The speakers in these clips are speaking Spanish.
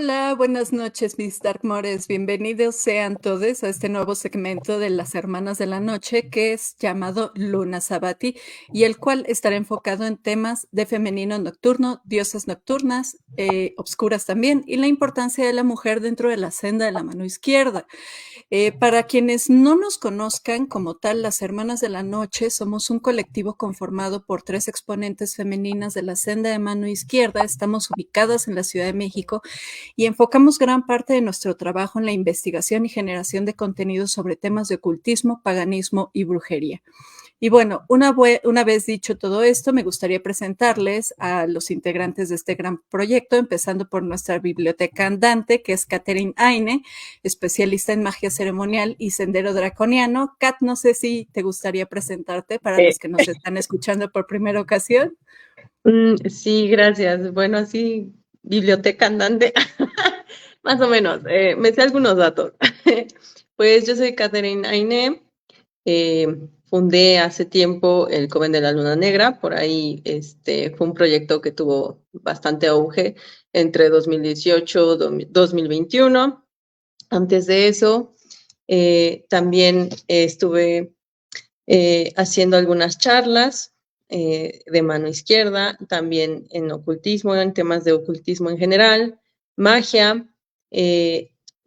Hola, buenas noches, mis Darkmores. Bienvenidos sean todos a este nuevo segmento de las Hermanas de la Noche que es llamado Luna Sabati y el cual estará enfocado en temas de femenino nocturno, diosas nocturnas, obscuras también, y la importancia de la mujer dentro de la senda de la mano izquierda. Para quienes no nos conozcan como tal, las Hermanas de la Noche somos un colectivo conformado por 3 exponentes femeninas de la senda de mano izquierda. Estamos ubicadas en la Ciudad de México y enfocamos gran parte de nuestro trabajo en la investigación y generación de contenidos sobre temas de ocultismo, paganismo y brujería. Y bueno, una vez dicho todo esto, me gustaría presentarles a los integrantes de este gran proyecto, empezando por nuestra biblioteca andante, que es Catherine Aine, especialista en magia ceremonial y sendero draconiano. Kat, no sé si te gustaría presentarte para los que nos están escuchando por primera ocasión. Sí, gracias. Bueno, sí, biblioteca andante, más o menos. Me sé algunos datos. Pues yo soy Catherine Aine. Fundé hace tiempo el Coven de la Luna Negra. Por ahí fue un proyecto que tuvo bastante auge entre 2018 y 2021. Antes de eso, también estuve haciendo algunas charlas de mano izquierda, también en ocultismo, en temas de ocultismo en general, magia.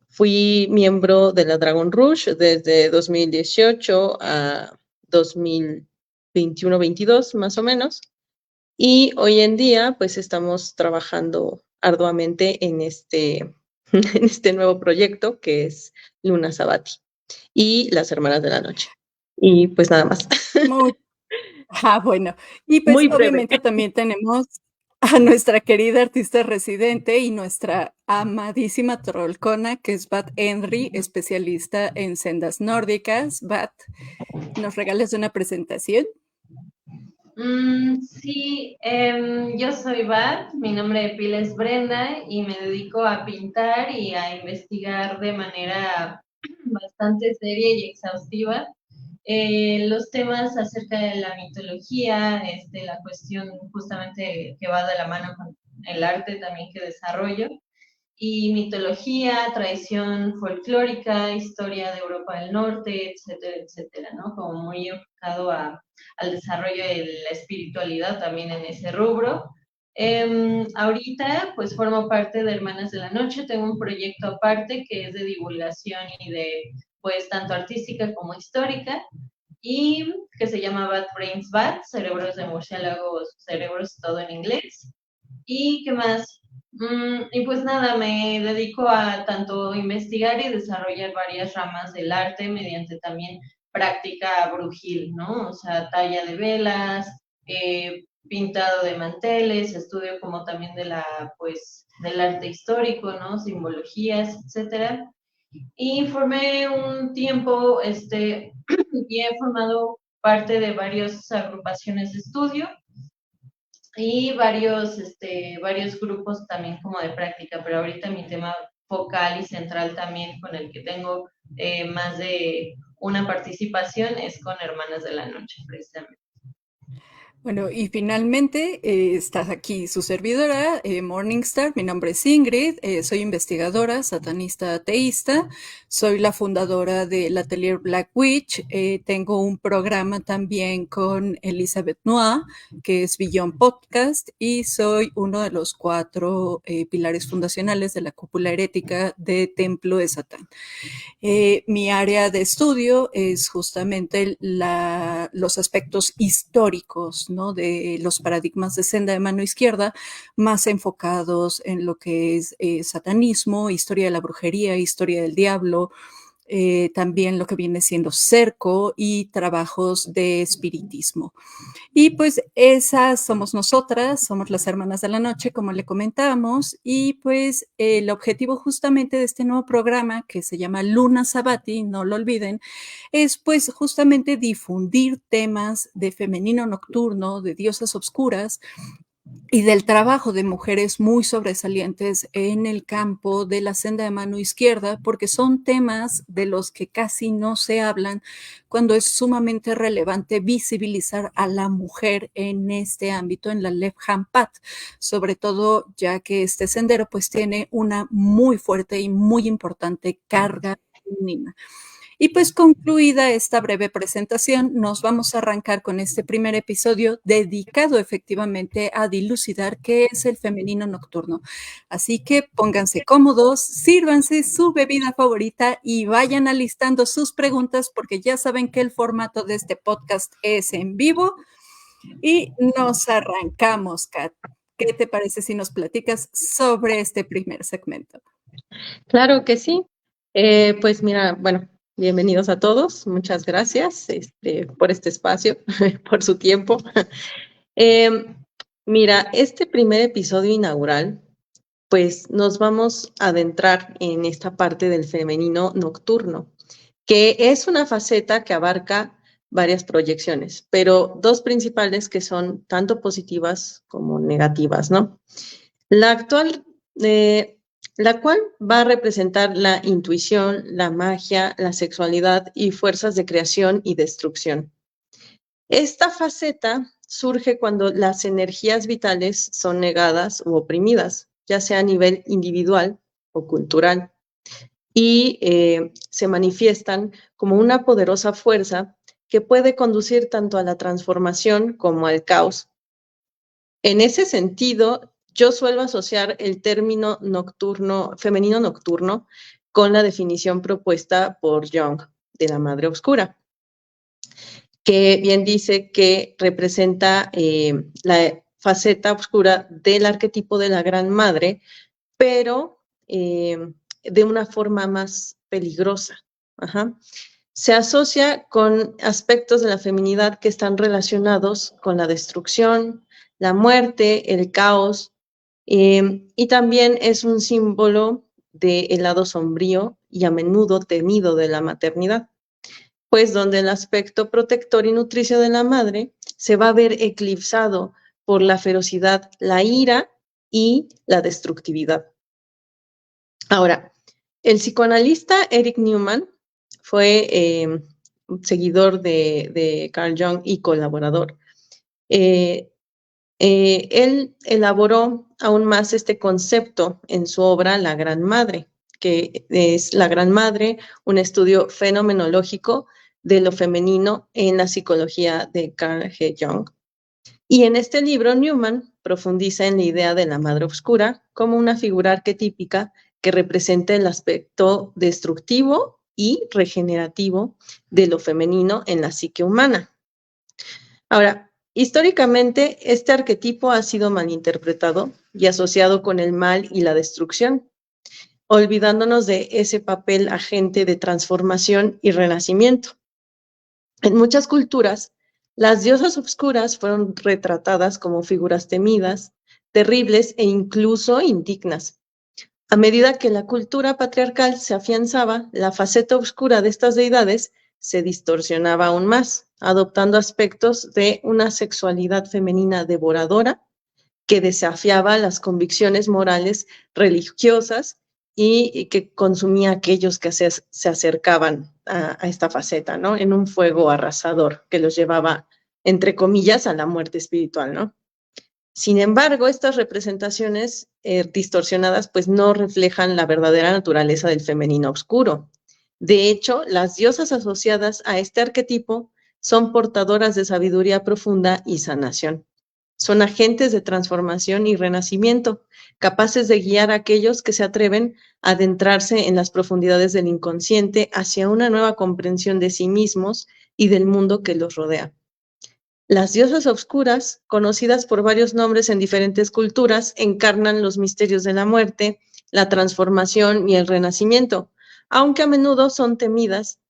Fui miembro de la Dragon Rouge desde 2018 a 2021-22 más o menos. Y hoy en día pues estamos trabajando arduamente en en este nuevo proyecto que es Luna Sabati y las Hermanas de la Noche. Y pues nada más. Muy, bueno. Y pues Muy breve. obviamente también tenemos a nuestra querida artista residente y nuestra amadísima trollcona, que es Bat Henry, especialista en sendas nórdicas. Bat, ¿nos regales una presentación? Sí, yo soy Bat, mi nombre de pila es Brenda y me dedico a pintar y a investigar de manera bastante seria y exhaustiva los temas acerca de la mitología, la cuestión justamente que va de la mano con el arte también que desarrollo, y mitología, tradición folclórica, historia de Europa del Norte, etcétera, etcétera, ¿no? Como muy enfocado al desarrollo de la espiritualidad también en ese rubro. Ahorita pues formo parte de Hermanas de la Noche, tengo un proyecto aparte que es de divulgación y de pues tanto artística como histórica y que se llama Bad Brains Bad, cerebros de murciélagos, cerebros todo en inglés. ¿Y qué más? Y pues nada, me dedico a tanto investigar y desarrollar varias ramas del arte mediante también práctica brujil, ¿no? O sea, talla de velas, pintado de manteles, estudio como también pues, del arte histórico, ¿no? Simbologías, etcétera. Y formé un tiempo, y he formado parte de varias agrupaciones de estudio y varios grupos también como de práctica, pero ahorita mi tema focal y central también con el que tengo más de una participación es con Hermanas de la Noche, precisamente. Bueno, y finalmente está aquí su servidora, Morningstar. Mi nombre es Ingrid, soy investigadora, satanista ateísta, soy la fundadora del Atelier Black Witch, tengo un programa también con Elizabeth Noah, que es Beyond Podcast, y soy uno de los 4 pilares fundacionales de la cúpula herética de Templo de Satán. Mi área de estudio es justamente los aspectos históricos, ¿no? De los paradigmas de senda de mano izquierda, más enfocados en lo que es satanismo, historia de la brujería, historia del diablo, también lo que viene siendo cerco y trabajos de espiritismo. Y pues esas somos nosotras, somos las Hermanas de la Noche, como le comentábamos, y pues el objetivo justamente de este nuevo programa que se llama Luna Sabati, no lo olviden, es pues justamente difundir temas de femenino nocturno, de diosas obscuras, y del trabajo de mujeres muy sobresalientes en el campo de la senda de mano izquierda, porque son temas de los que casi no se hablan cuando es sumamente relevante visibilizar a la mujer en este ámbito, en la Left Hand Path, sobre todo ya que este sendero pues tiene una muy fuerte y muy importante carga femenina. Y pues concluida esta breve presentación, nos vamos a arrancar con este primer episodio dedicado efectivamente a dilucidar qué es el femenino nocturno. Así que pónganse cómodos, sírvanse su bebida favorita y vayan alistando sus preguntas porque ya saben que el formato de este podcast es en vivo y nos arrancamos, Kat. ¿Qué te parece si nos platicas sobre este primer segmento? Claro que sí. Pues mira, bueno, bienvenidos a todos. Muchas gracias por este espacio, por su tiempo. Mira, este primer episodio inaugural, pues nos vamos a adentrar en esta parte del femenino nocturno, que es una faceta que abarca varias proyecciones, pero dos principales que son tanto positivas como negativas, ¿no? La actual, la cual va a representar la intuición, la magia, la sexualidad y fuerzas de creación y destrucción. Esta faceta surge cuando las energías vitales son negadas u oprimidas, ya sea a nivel individual o cultural, y se manifiestan como una poderosa fuerza que puede conducir tanto a la transformación como al caos. En ese sentido, yo suelo asociar el término nocturno, femenino nocturno, con la definición propuesta por Jung de la madre oscura, que bien dice que representa la faceta oscura del arquetipo de la gran madre, pero de una forma más peligrosa. Ajá. Se asocia con aspectos de la feminidad que están relacionados con la destrucción, la muerte, el caos, y también es un símbolo del lado sombrío y a menudo temido de la maternidad, pues donde el aspecto protector y nutricio de la madre se va a ver eclipsado por la ferocidad, la ira y la destructividad. Ahora, el psicoanalista Eric Newman fue seguidor de Carl Jung y colaborador. Él elaboró aún más este concepto en su obra La Gran Madre, que es La Gran Madre, un estudio fenomenológico de lo femenino en la psicología de Carl G. Jung. Y en este libro, Newman profundiza en la idea de la madre oscura como una figura arquetípica que representa el aspecto destructivo y regenerativo de lo femenino en la psique humana. Ahora, históricamente, este arquetipo ha sido malinterpretado y asociado con el mal y la destrucción, olvidándonos de ese papel agente de transformación y renacimiento. En muchas culturas, las diosas oscuras fueron retratadas como figuras temidas, terribles e incluso indignas. A medida que la cultura patriarcal se afianzaba, la faceta oscura de estas deidades se distorsionaba aún más, adoptando aspectos de una sexualidad femenina devoradora que desafiaba las convicciones morales religiosas y que consumía a aquellos que se acercaban a esta faceta, ¿no? En un fuego arrasador que los llevaba, entre comillas, a la muerte espiritual, ¿no? Sin embargo, estas representaciones distorsionadas pues no reflejan la verdadera naturaleza del femenino oscuro. De hecho, las diosas asociadas a este arquetipo son portadoras de sabiduría profunda y sanación. Son agentes de transformación y renacimiento, capaces de guiar a aquellos que se atreven a adentrarse en las profundidades del inconsciente hacia una nueva comprensión de sí mismos y del mundo que los rodea. Las diosas oscuras, conocidas por varios nombres en diferentes culturas, encarnan los misterios de la muerte, la transformación y el renacimiento, aunque a menudo son temidas,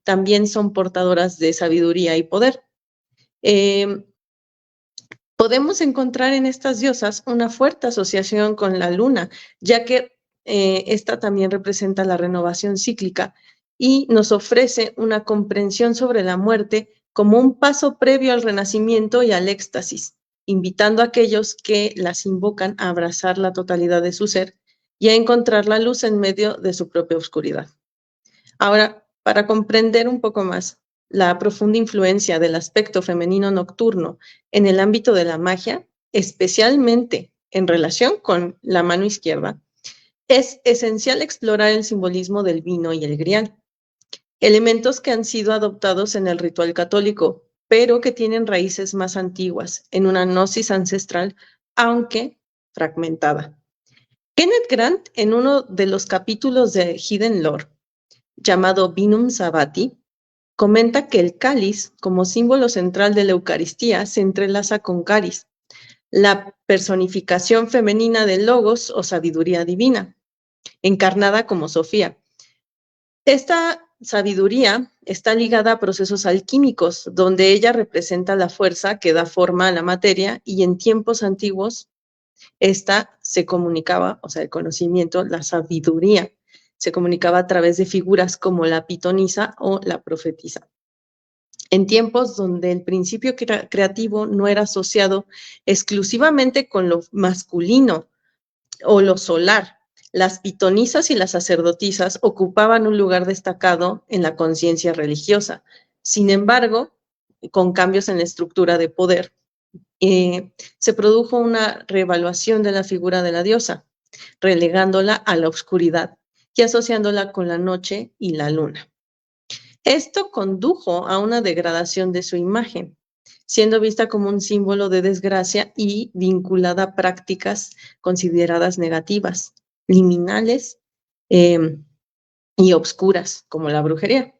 también son portadoras de sabiduría y poder. Podemos encontrar en estas diosas una fuerte asociación con la luna, ya que esta también representa la renovación cíclica y nos ofrece una comprensión sobre la muerte como un paso previo al renacimiento y al éxtasis, invitando a aquellos que las invocan a abrazar la totalidad de su ser y a encontrar la luz en medio de su propia oscuridad. Ahora, para comprender un poco más la profunda influencia del aspecto femenino nocturno en el ámbito de la magia, especialmente en relación con la mano izquierda, es esencial explorar el simbolismo del vino y el grial, elementos que han sido adoptados en el ritual católico, pero que tienen raíces más antiguas en una gnosis ancestral, aunque fragmentada. Kenneth Grant, en uno de los capítulos de Hidden Lore, llamado Vinum Sabbati, comenta que el cáliz, como símbolo central de la Eucaristía, se entrelaza con Caris, la personificación femenina del Logos o sabiduría divina, encarnada como Sofía. Esta sabiduría está ligada a procesos alquímicos, donde ella representa la fuerza que da forma a la materia, y en tiempos antiguos esta se comunicaba, o sea, el conocimiento, la sabiduría, se comunicaba a través de figuras como la pitonisa o la profetisa. En tiempos donde el principio creativo no era asociado exclusivamente con lo masculino o lo solar, las pitonisas y las sacerdotisas ocupaban un lugar destacado en la conciencia religiosa. Sin embargo, con cambios en la estructura de poder, se produjo una reevaluación de la figura de la diosa, relegándola a la oscuridad y asociándola con la noche y la luna. Esto condujo a una degradación de su imagen, siendo vista como un símbolo de desgracia y vinculada a prácticas consideradas negativas, liminales y obscuras, como la brujería.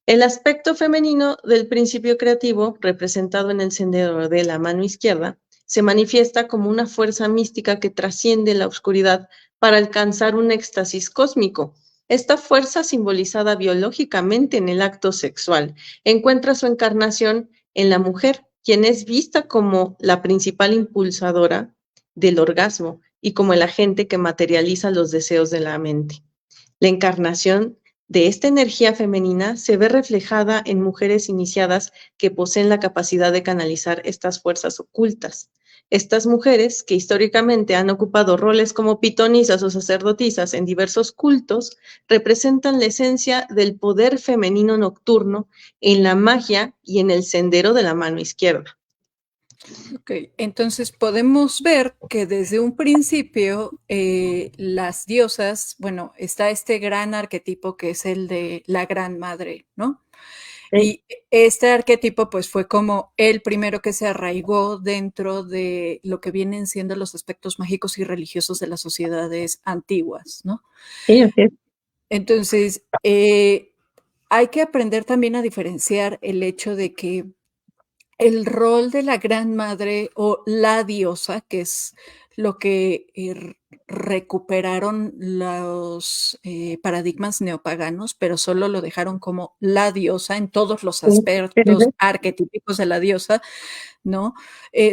El aspecto femenino del principio creativo, representado en el sendero de la mano izquierda, se manifiesta como una fuerza mística que trasciende la oscuridad para alcanzar un éxtasis cósmico. Esta fuerza, simbolizada biológicamente en el acto sexual, encuentra su encarnación en la mujer, quien es vista como la principal impulsadora del orgasmo y como el agente que materializa los deseos de la mente. La encarnación de esta energía femenina se ve reflejada en mujeres iniciadas que poseen la capacidad de canalizar estas fuerzas ocultas. Estas mujeres, que históricamente han ocupado roles como pitonisas o sacerdotisas en diversos cultos, representan la esencia del poder femenino nocturno en la magia y en el sendero de la mano izquierda. Ok, entonces podemos ver que desde un principio las diosas, bueno, está este gran arquetipo que es el de la Gran Madre, ¿no? Y este arquetipo pues fue como el primero que se arraigó dentro de lo que vienen siendo los aspectos mágicos y religiosos de las sociedades antiguas, ¿no? Sí, así es. Entonces, hay que aprender también a diferenciar el hecho de que el rol de la Gran Madre o la diosa, que es lo que recuperaron los paradigmas neopaganos, pero solo lo dejaron como la diosa en todos los aspectos arquetípicos de la diosa, ¿no?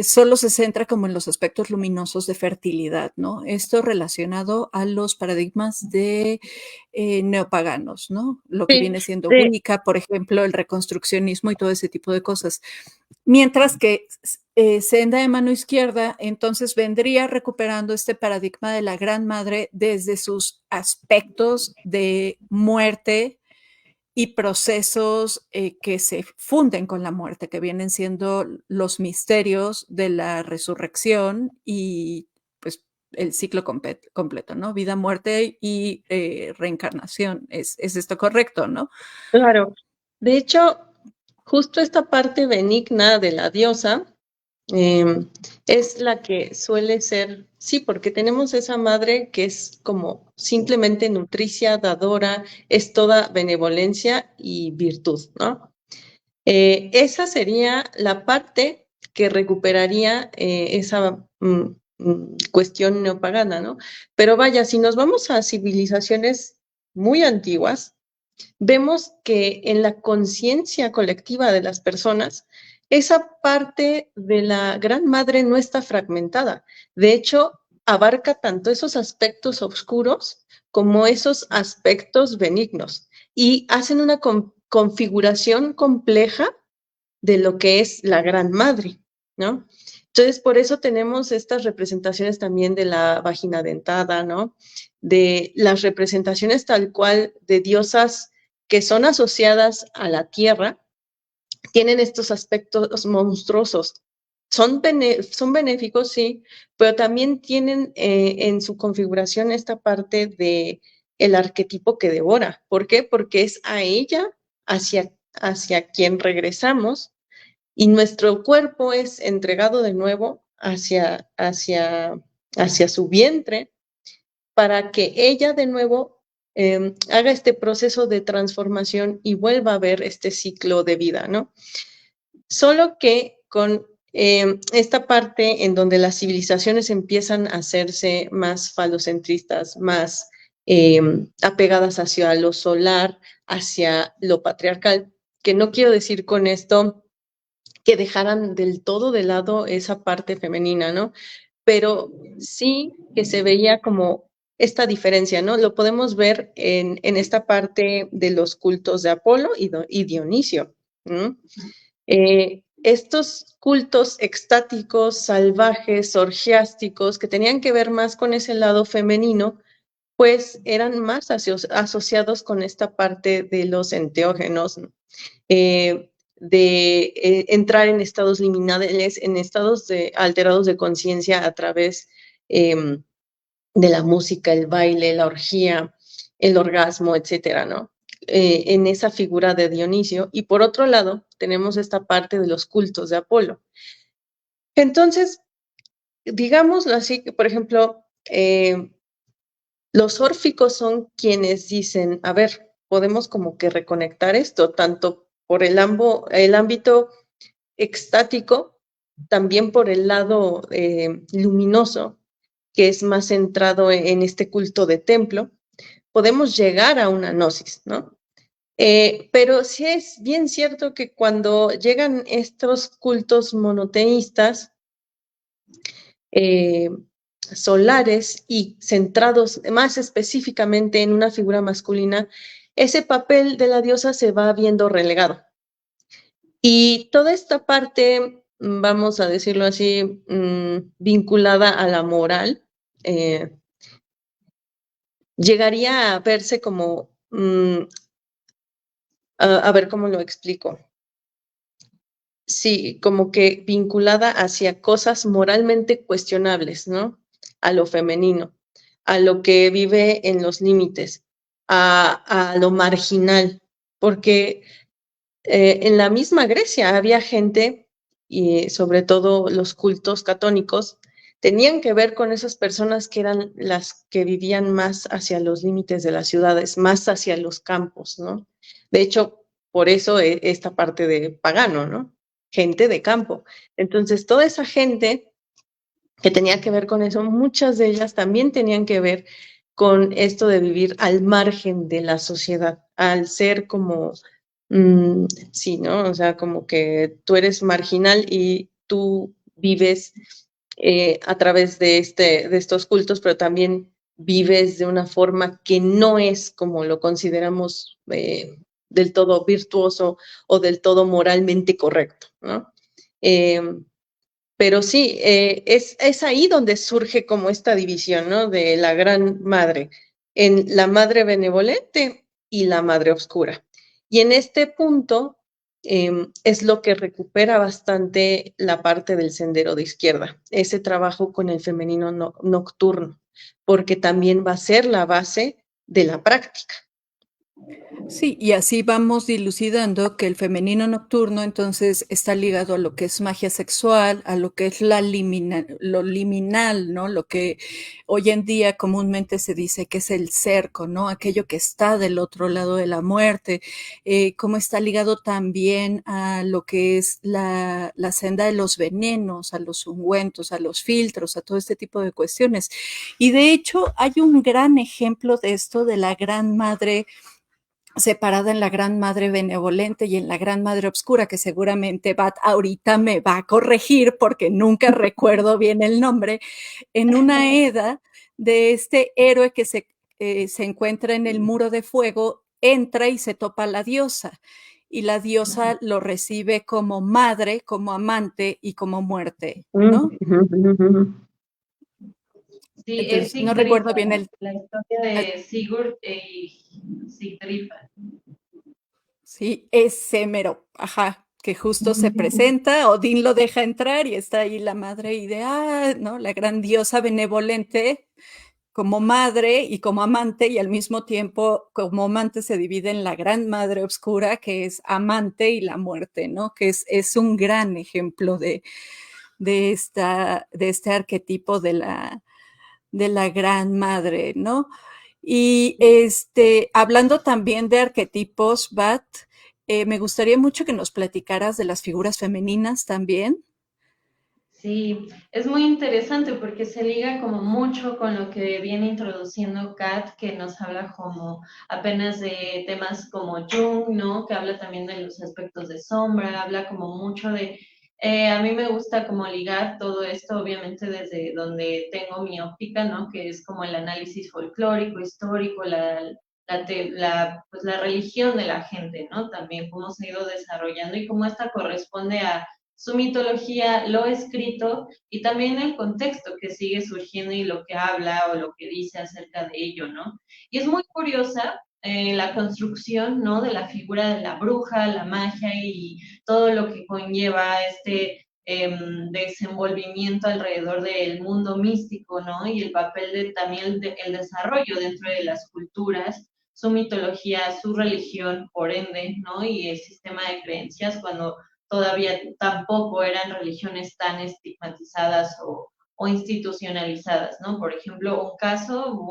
Solo se centra como en los aspectos luminosos de fertilidad, ¿no? Esto relacionado a los paradigmas de neopaganos, ¿no? Lo que viene siendo Wicca, por ejemplo, el reconstruccionismo y todo ese tipo de cosas. Mientras que Senda de mano izquierda, entonces vendría recuperando este paradigma de la Gran Madre desde sus aspectos de muerte y procesos que se funden con la muerte, que vienen siendo los misterios de la resurrección y pues el ciclo completo, ¿no? Vida, muerte y reencarnación. ¿Es esto correcto, no? Claro. De hecho, justo esta parte benigna de la diosa es la que suele ser, sí, porque tenemos esa madre que es como simplemente nutricia, dadora, es toda benevolencia y virtud, ¿no? Esa sería la parte que recuperaría esa cuestión neopagana, ¿no? Pero vaya, si nos vamos a civilizaciones muy antiguas, vemos que en la conciencia colectiva de las personas, esa parte de la Gran Madre no está fragmentada. De hecho, abarca tanto esos aspectos oscuros como esos aspectos benignos y hacen una configuración compleja de lo que es la Gran Madre, ¿no? Entonces, por eso tenemos estas representaciones también de la vagina dentada, ¿no? De las representaciones tal cual de diosas que son asociadas a la tierra, tienen estos aspectos monstruosos. Son benéficos, sí, pero también tienen en su configuración esta parte de el arquetipo que devora. ¿Por qué? Porque es a ella hacia quien regresamos y nuestro cuerpo es entregado de nuevo hacia su vientre para que ella de nuevo haga este proceso de transformación y vuelva a ver este ciclo de vida, ¿no? Solo que con esta parte en donde las civilizaciones empiezan a hacerse más falocentristas, más apegadas hacia lo solar, hacia lo patriarcal, que no quiero decir con esto que dejaran del todo de lado esa parte femenina, ¿no? Pero sí que se veía como esta diferencia, ¿no? Lo podemos ver en esta parte de los cultos de Apolo y Dionisio, ¿no? Estos cultos extáticos, salvajes, orgiásticos, que tenían que ver más con ese lado femenino, pues eran más asociados con esta parte de los enteógenos, de entrar en estados liminales, en estados alterados de conciencia a través de la música, el baile, la orgía, el orgasmo, etcétera, ¿no? En esa figura de Dionisio. Y por otro lado, tenemos esta parte de los cultos de Apolo. Entonces, digámoslo así, que por ejemplo, los órficos son quienes dicen, a ver, podemos como que reconectar esto, tanto por el ámbito extático, también por el lado luminoso, que es más centrado en este culto de templo, podemos llegar a una gnosis, ¿no? Pero sí es bien cierto que cuando llegan estos cultos monoteístas, solares y centrados más específicamente en una figura masculina, ese papel de la diosa se va viendo relegado. Y toda esta parte, vamos a decirlo así, vinculada a la moral, llegaría a verse como, a ver cómo lo explico. Sí, como que vinculada hacia cosas moralmente cuestionables, ¿no? A lo femenino, a lo que vive en los límites, a lo marginal, porque en la misma Grecia había gente, y sobre todo los cultos católicos, tenían que ver con esas personas que eran las que vivían más hacia los límites de las ciudades, más hacia los campos, ¿no? De hecho, por eso esta parte de pagano, ¿no? Gente de campo. Entonces, toda esa gente que tenía que ver con eso, muchas de ellas también tenían que ver con esto de vivir al margen de la sociedad, al ser como, sí, ¿no? O sea, como que tú eres marginal y tú vives a través de estos cultos, pero también vives de una forma que no es como lo consideramos del todo virtuoso o del todo moralmente correcto, ¿no? Pero sí, es ahí donde surge como esta división, ¿no? De la gran madre, en la madre benevolente y la madre oscura. Y en este punto es lo que recupera bastante la parte del sendero de izquierda, ese trabajo con el femenino nocturno, porque también va a ser la base de la práctica. Sí, y así vamos dilucidando que el femenino nocturno entonces está ligado a lo que es magia sexual, a lo que es lo liminal, ¿no? Lo que hoy en día comúnmente se dice que es el cerco, ¿no? Aquello que está del otro lado de la muerte, cómo está ligado también a lo que es la senda de los venenos, a los ungüentos, a los filtros, a todo este tipo de cuestiones. Y de hecho hay un gran ejemplo de esto de la Gran Madre separada en la Gran Madre Benevolente y en la Gran Madre Obscura, que seguramente Bat ahorita me va a corregir porque nunca recuerdo bien el nombre, en una edda de este héroe que se encuentra en el muro de fuego, entra y se topa a la diosa. y la diosa lo recibe como madre, como amante y como muerte, Mm, ¿no? ujú, ujú, ujú. Sí, es Entonces, no recuerdo Sigdrifa, bien ¿no? La historia de Sigurd y Sigdrifa. sí, ese mero, ajá, que justo se Ujú. presenta, Odín lo deja entrar y está ahí la madre idea, ¿no? La gran diosa benevolente como madre y como amante, y al mismo tiempo como amante se divide en la gran madre oscura, que es amante y la muerte, ¿no? Que es un gran ejemplo de este arquetipo de la gran madre, ¿no? Y hablando también de arquetipos, Bat, me gustaría mucho que nos platicaras de las figuras femeninas también. Sí, es muy interesante porque se liga como mucho con lo que viene introduciendo Kat, que nos habla como apenas de temas como Jung, ¿no? Que habla también de los aspectos de sombra, habla como mucho de... a mí me gusta como ligar todo esto, obviamente desde donde tengo mi óptica, ¿no? Que es como el análisis folclórico, histórico, pues la religión de la gente, ¿no? También cómo se ha ido desarrollando y cómo esta corresponde a su mitología, lo escrito y también el contexto que sigue surgiendo y lo que habla o lo que dice acerca de ello, ¿no? Y es muy curiosa la construcción, ¿no? De la figura de la bruja, la magia y todo lo que conlleva desenvolvimiento alrededor del mundo místico, ¿no? Y el papel de también el desarrollo dentro de las culturas, su mitología, su religión, por ende, ¿no? Y el sistema de creencias cuando todavía tampoco eran religiones tan estigmatizadas o institucionalizadas, ¿no? Por ejemplo, un caso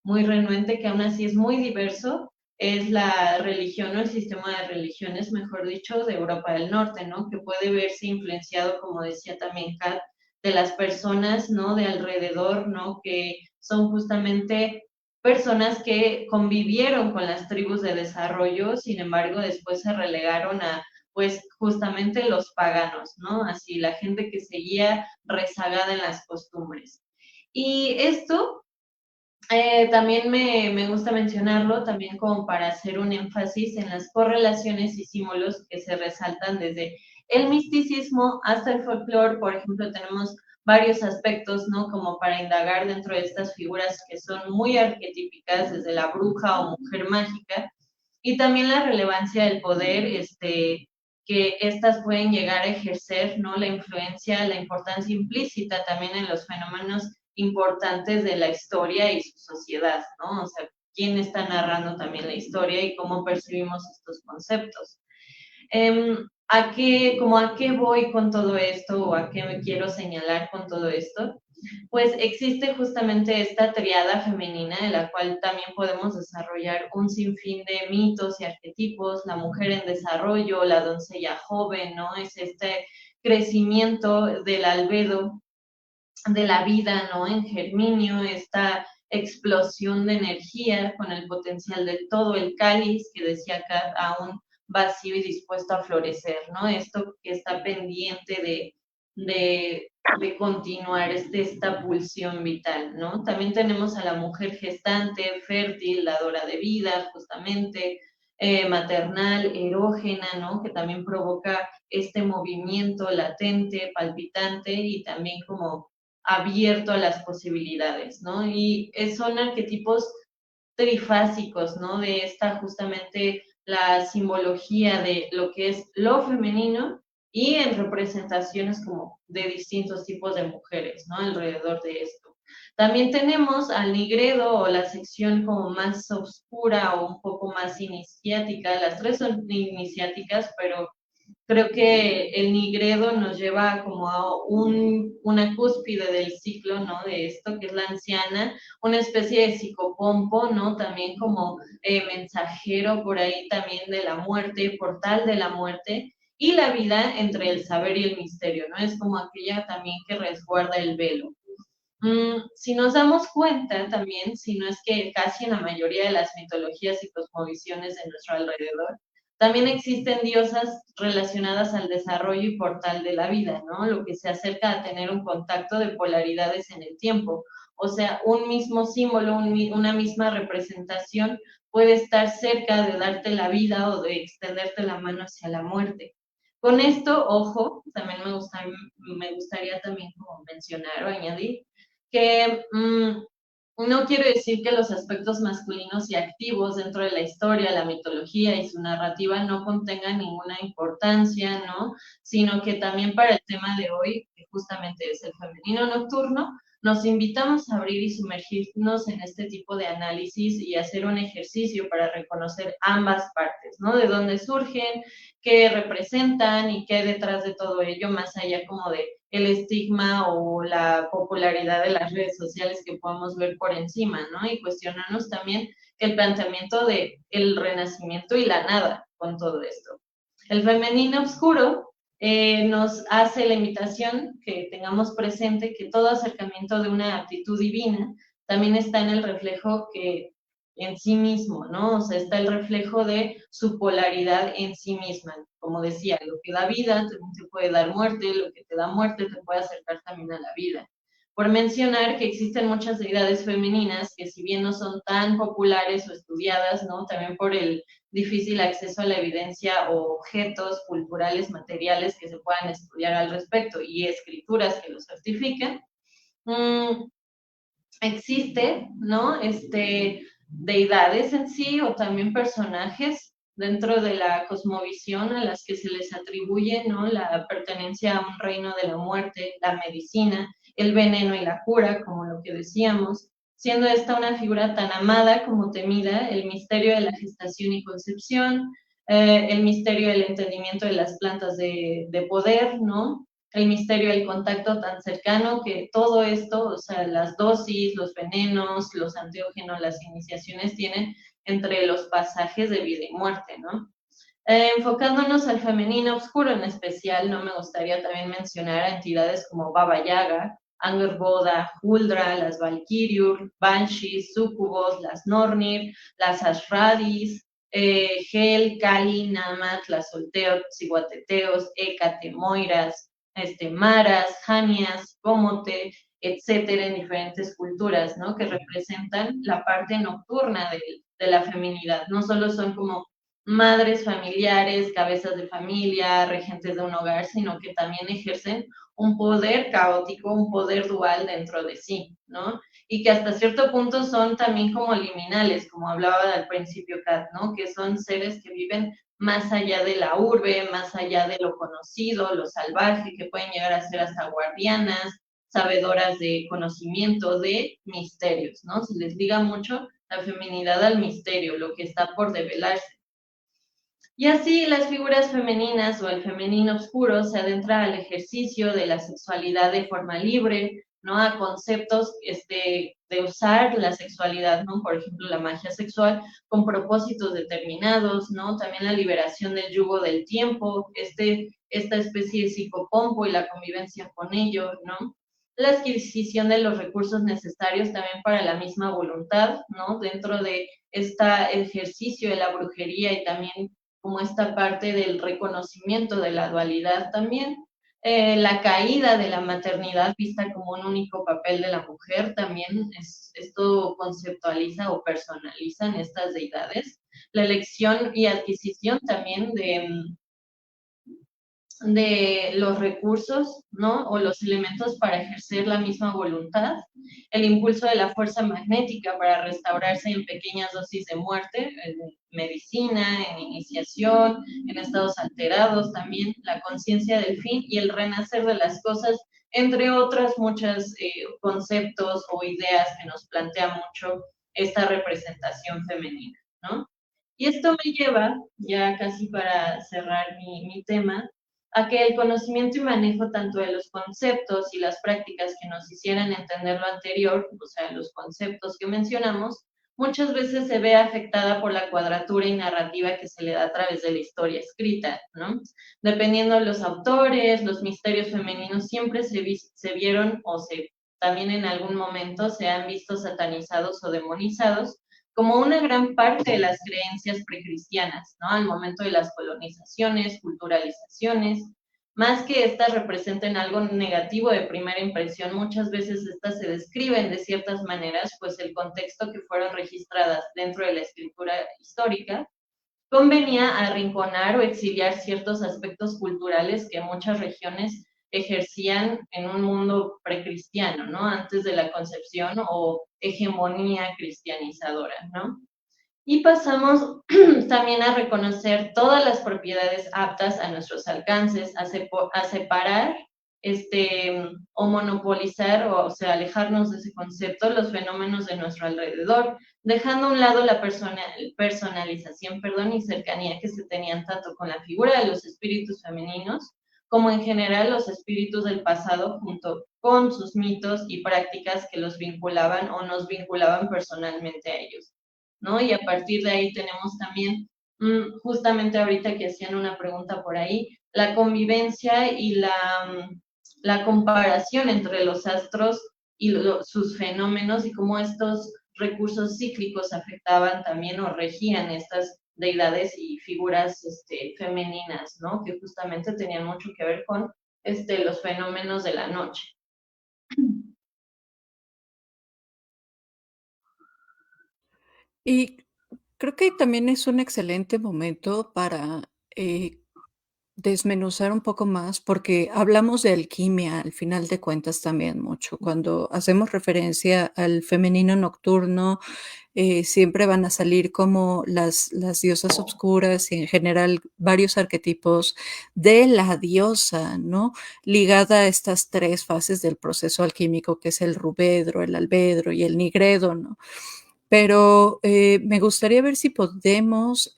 muy renuente que aún así es muy diverso es la religión o el sistema de religiones, mejor dicho, de Europa del Norte, ¿no? Que puede verse influenciado, como decía también Kat, de las personas, ¿no? De alrededor, ¿no? Que son justamente personas que convivieron con las tribus de desarrollo, sin embargo, después se relegaron a pues justamente los paganos, ¿no? Así la gente que seguía rezagada en las costumbres. Y esto también me gusta mencionarlo, también como para hacer un énfasis en las correlaciones y símbolos que se resaltan desde el misticismo hasta el folclore. Por ejemplo, tenemos varios aspectos, ¿no? Como para indagar dentro de estas figuras que son muy arquetípicas, desde la bruja o mujer mágica, y también la relevancia del poder, que estas pueden llegar a ejercer, ¿no? La influencia, la importancia implícita también en los fenómenos importantes de la historia y su sociedad, ¿no? O sea, quién está narrando también la historia y cómo percibimos estos conceptos. ¿A qué voy con todo esto o a qué me quiero señalar con todo esto? Pues existe justamente esta triada femenina en la cual también podemos desarrollar un sinfín de mitos y arquetipos, la mujer en desarrollo, la doncella joven, ¿no? Es este crecimiento del albedo de la vida, ¿no? En germinio, esta explosión de energía con el potencial de todo el cáliz que decía Kat, aún vacío y dispuesto a florecer, ¿no? Esto que está pendiente de continuar esta pulsión vital, ¿no? También tenemos a la mujer gestante, fértil, dadora de vida, justamente, maternal, erógena, ¿no? Que también provoca este movimiento latente, palpitante y también como abierto a las posibilidades, ¿no? Y son arquetipos trifásicos, ¿no? De esta justamente la simbología de lo que es lo femenino y en representaciones como de distintos tipos de mujeres, ¿no? Alrededor de esto. También tenemos al nigredo o la sección como más oscura o un poco más iniciática. Las tres son iniciáticas, pero creo que el nigredo nos lleva como a una cúspide del ciclo, ¿no? De esto, que es la anciana, una especie de psicopompo, ¿no? También como mensajero por ahí también de la muerte, portal de la muerte, y la vida entre el saber y el misterio, ¿no? Es como aquella también que resguarda el velo. Si nos damos cuenta también, si no es que casi en la mayoría de las mitologías y cosmovisiones de nuestro alrededor, también existen diosas relacionadas al desarrollo y portal de la vida, ¿no? Lo que se acerca a tener un contacto de polaridades en el tiempo. O sea, un mismo símbolo, una misma representación puede estar cerca de darte la vida o de extenderte la mano hacia la muerte. Con esto, ojo, también me gustaría también como mencionar o añadir que no quiero decir que los aspectos masculinos y activos dentro de la historia, la mitología y su narrativa no contengan ninguna importancia, ¿no? Sino que también para el tema de hoy, que justamente es el femenino nocturno, nos invitamos a abrir y sumergirnos en este tipo de análisis y hacer un ejercicio para reconocer ambas partes, ¿no? De dónde surgen, qué representan y qué hay detrás de todo ello, más allá como de el estigma o la popularidad de las redes sociales que podemos ver por encima, ¿no? Y cuestionarnos también el planteamiento de el renacimiento y la nada con todo esto. El femenino oscuro nos hace la invitación que tengamos presente que todo acercamiento de una aptitud divina también está en el reflejo que en sí mismo, ¿no? O sea, está el reflejo de su polaridad en sí misma. Como decía, lo que da vida también te puede dar muerte, lo que te da muerte te puede acercar también a la vida. Por mencionar que existen muchas deidades femeninas que si bien no son tan populares o estudiadas, ¿no? También por el difícil acceso a la evidencia o objetos culturales, materiales que se puedan estudiar al respecto y escrituras que lo certifiquen, existe, ¿no? Deidades en sí o también personajes dentro de la cosmovisión a las que se les atribuye, ¿no? La pertenencia a un reino de la muerte, la medicina, el veneno y la cura, como lo que decíamos, siendo esta una figura tan amada como temida, el misterio de la gestación y concepción, el misterio del entendimiento de las plantas de poder, ¿no? El misterio del contacto tan cercano, que todo esto, o sea, las dosis, los venenos, los antiógenos, las iniciaciones tienen entre los pasajes de vida y muerte, ¿no? Enfocándonos al femenino oscuro en especial, no me gustaría también mencionar a entidades como Baba Yaga, Angerboda, Huldra, las Valkyriur, Banshees, Sucubos, las Nornir, las Ashradis, Hel, Kali, Namat, las Solteot, Ciguateteos, Hécate, Moiras, Maras, Janias, Cómote, etcétera, en diferentes culturas, ¿no? Que representan la parte nocturna de la feminidad. No solo son como madres familiares, cabezas de familia, regentes de un hogar, sino que también ejercen un poder caótico, un poder dual dentro de sí, ¿no? Y que hasta cierto punto son también como liminales, como hablaba al principio Kat, ¿no? Que son seres que viven más allá de la urbe, más allá de lo conocido, lo salvaje, que pueden llegar a ser hasta guardianas, sabedoras de conocimiento, de misterios, ¿no? Se les liga mucho la feminidad al misterio, lo que está por develarse. Y así las figuras femeninas o el femenino oscuro se adentra al ejercicio de la sexualidad de forma libre, ¿no? A conceptos de usar la sexualidad, ¿no? Por ejemplo, la magia sexual con propósitos determinados, ¿no? También la liberación del yugo del tiempo, esta especie de psicopompo y la convivencia con ello, ¿no? La adquisición de los recursos necesarios también para la misma voluntad, ¿no? Dentro de este ejercicio de la brujería y también como esta parte del reconocimiento de la dualidad también. La caída de la maternidad vista como un único papel de la mujer también esto conceptualiza o personaliza en estas deidades. La elección y adquisición también de los recursos, ¿no? O los elementos para ejercer la misma voluntad, el impulso de la fuerza magnética para restaurarse en pequeñas dosis de muerte, en medicina, en iniciación, en estados alterados también, la conciencia del fin y el renacer de las cosas, entre otros muchos conceptos o ideas que nos plantea mucho esta representación femenina, ¿no? Y esto me lleva, ya casi para cerrar mi tema, a que el conocimiento y manejo tanto de los conceptos y las prácticas que nos hicieran entender lo anterior, o sea, los conceptos que mencionamos, muchas veces se ve afectada por la cuadratura y narrativa que se le da a través de la historia escrita, ¿no? Dependiendo de los autores, los misterios femeninos siempre se vieron también en algún momento se han visto satanizados o demonizados como una gran parte de las creencias precristianas, ¿no? Al momento de las colonizaciones, culturalizaciones, más que estas representen algo negativo de primera impresión, muchas veces estas se describen de ciertas maneras, pues el contexto que fueron registradas dentro de la escritura histórica convenía arrinconar o exiliar ciertos aspectos culturales que muchas regiones ejercían en un mundo precristiano, ¿no? Antes de la concepción o hegemonía cristianizadora, ¿no? Y pasamos también a reconocer todas las propiedades aptas a nuestros alcances, a separar o monopolizar, o sea, alejarnos de ese concepto, los fenómenos de nuestro alrededor, dejando a un lado la personalización, y cercanía que se tenían tanto con la figura de los espíritus femeninos, como en general los espíritus del pasado, junto con sus mitos y prácticas que los vinculaban o nos vinculaban personalmente a ellos, ¿no? Y a partir de ahí tenemos también, justamente ahorita que hacían una pregunta por ahí, la convivencia y la comparación entre los astros y sus fenómenos y cómo estos recursos cíclicos afectaban también o regían estas deidades y figuras femeninas, ¿no? Que justamente tenían mucho que ver con los fenómenos de la noche. Y creo que también es un excelente momento para desmenuzar un poco más, porque hablamos de alquimia al final de cuentas también mucho. Cuando hacemos referencia al femenino nocturno, siempre van a salir como las diosas obscuras y en general varios arquetipos de la diosa, ¿no? Ligada a estas tres fases del proceso alquímico, que es el rubedro, el albedro y el nigredo, ¿no? Pero me gustaría ver si podemos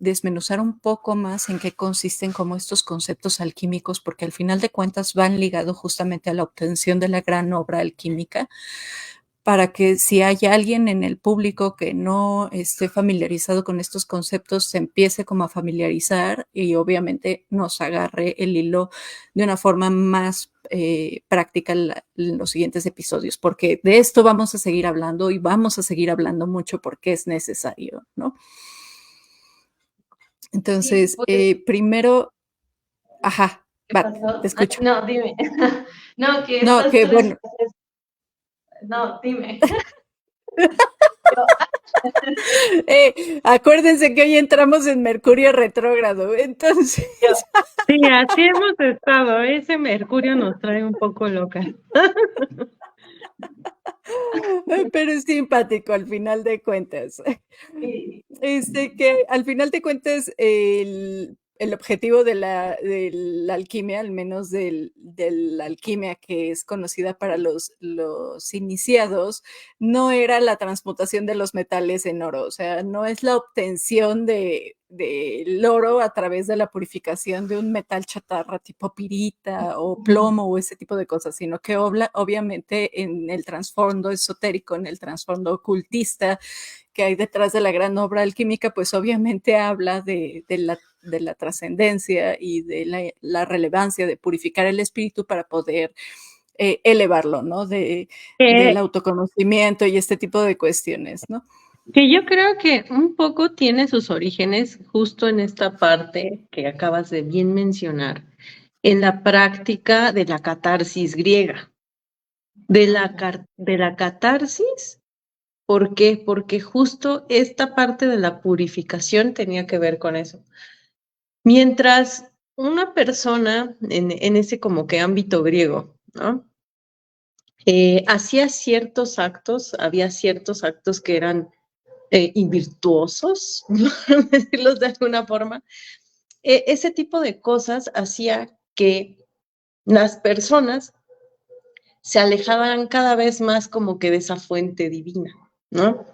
desmenuzar un poco más en qué consisten como estos conceptos alquímicos, porque al final de cuentas van ligados justamente a la obtención de la gran obra alquímica, para que si hay alguien en el público que no esté familiarizado con estos conceptos, se empiece como a familiarizar y obviamente nos agarre el hilo de una forma más práctica en los siguientes episodios, porque de esto vamos a seguir hablando y vamos a seguir hablando mucho porque es necesario, ¿no? Entonces, Sí, pues, primero, ajá, ¿qué va, pasó? te escucho. No, dime. No, que No, estas que tres bueno. fases. No, dime. Yo, Acuérdense que hoy entramos en Mercurio retrógrado, entonces. Sí, así hemos estado. Ese Mercurio nos trae un poco locas. Pero es simpático al final de cuentas. sí, Que al final de cuentas el objetivo de la alquimia, al menos de la alquimia que es conocida para los iniciados, no era la transmutación de los metales en oro, o sea, no es la obtención del oro a través de la purificación de un metal chatarra tipo pirita o plomo o ese tipo de cosas, sino que obviamente en el trasfondo esotérico, en el trasfondo ocultista que hay detrás de la gran obra alquímica, pues obviamente habla de la trascendencia y de la relevancia de purificar el espíritu para poder elevarlo, ¿no? Del Que, autoconocimiento y este tipo de cuestiones, ¿no? que yo creo que un poco tiene sus orígenes justo en esta parte que acabas de bien mencionar, en la práctica de la catarsis griega. De la catarsis, ¿por qué? Porque justo esta parte de la purificación tenía que ver con eso. Mientras una persona en ese como que ámbito griego, ¿no? Hacía ciertos actos, había ciertos actos que eran invirtuosos, por decirlos de alguna forma. Ese tipo de cosas hacía que las personas se alejaban cada vez más como que de esa fuente divina, ¿no?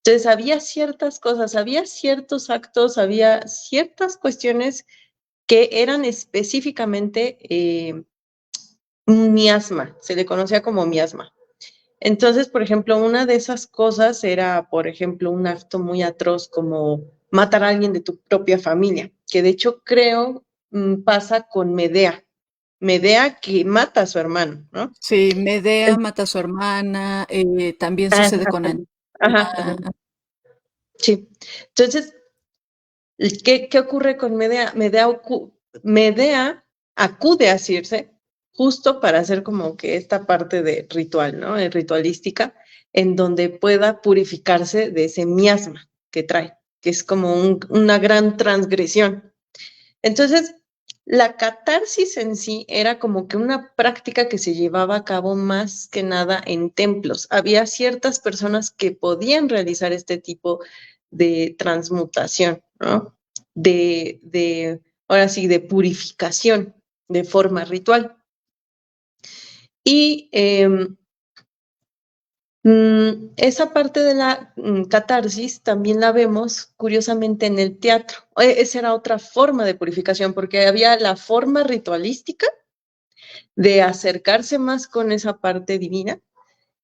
Entonces había ciertas cosas, había ciertos actos, había ciertas cuestiones que eran específicamente un miasma, se le conocía como miasma. Entonces, por ejemplo, una de esas cosas era, por ejemplo, un acto muy atroz como matar a alguien de tu propia familia, que de hecho creo pasa con Medea. Medea que mata a su hermano, ¿no? Sí, Medea mata a su hermana, también sucede con Ajá, ajá, Antígona. sí. Entonces, ¿qué ocurre con Medea? Medea acude a Circe justo para hacer como que esta parte de ritual, ¿no? Ritualística, en donde pueda purificarse de ese miasma que trae, que es como una gran transgresión. Entonces, la catarsis en sí era como que una práctica que se llevaba a cabo más que nada en templos. Había ciertas personas que podían realizar este tipo de transmutación, ¿no? Ahora sí, de purificación de forma ritual. Y esa parte de la catarsis también la vemos curiosamente en el teatro. Esa era otra forma de purificación, porque había la forma ritualística de acercarse más con esa parte divina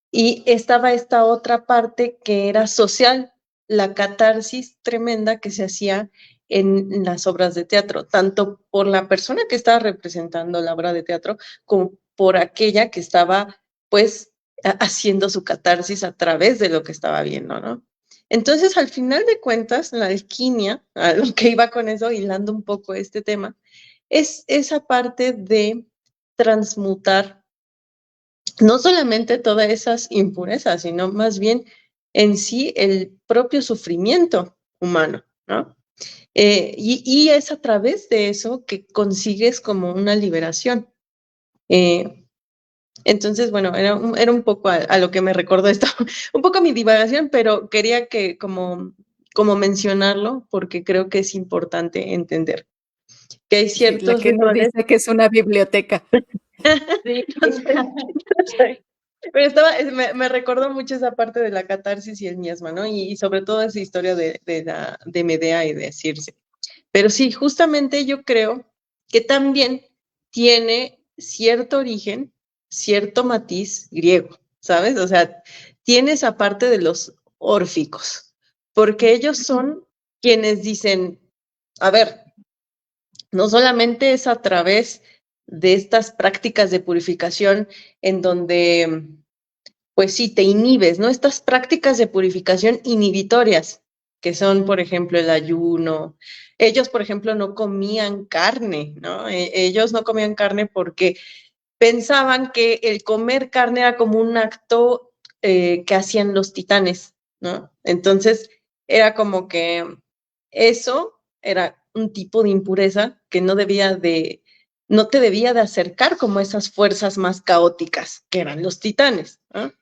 y estaba esta otra parte que era social, la catarsis tremenda que se hacía en las obras de teatro, tanto por la persona que estaba representando la obra de teatro como por aquella que estaba pues haciendo su catarsis a través de lo que estaba viendo, ¿no? Entonces, al final de cuentas, la alquimia, a lo que iba con eso, hilando un poco este tema, es esa parte de transmutar no solamente todas esas impurezas, sino más bien en sí el propio sufrimiento humano, ¿no? Y es a través de eso que consigues como una liberación. Entonces, bueno, era un poco a lo que me recordó esto, un poco mi divagación, pero quería que como mencionarlo porque creo que es importante entender que hay Sí, la ciertos que nos rituales. dice que es una biblioteca. Sí. Pero me recordó mucho esa parte de la catarsis y el miasma, ¿no? Y sobre todo esa historia de Medea y de Circe. Pero sí, justamente yo creo que también tiene cierto origen, cierto matiz griego, ¿sabes? O sea, tiene esa parte de los órficos, porque ellos son quienes dicen, a ver, no solamente es a través de estas prácticas de purificación en donde, pues sí, te inhibes, ¿no? Estas prácticas de purificación inhibitorias, que son, por ejemplo, el ayuno. Ellos, por ejemplo, no comían carne, ¿no? Ellos no comían carne porque pensaban que el comer carne era como un acto que hacían los titanes, ¿no? Entonces, era como que eso era un tipo de impureza que no te debía de acercar como esas fuerzas más caóticas que eran los titanes, ¿no?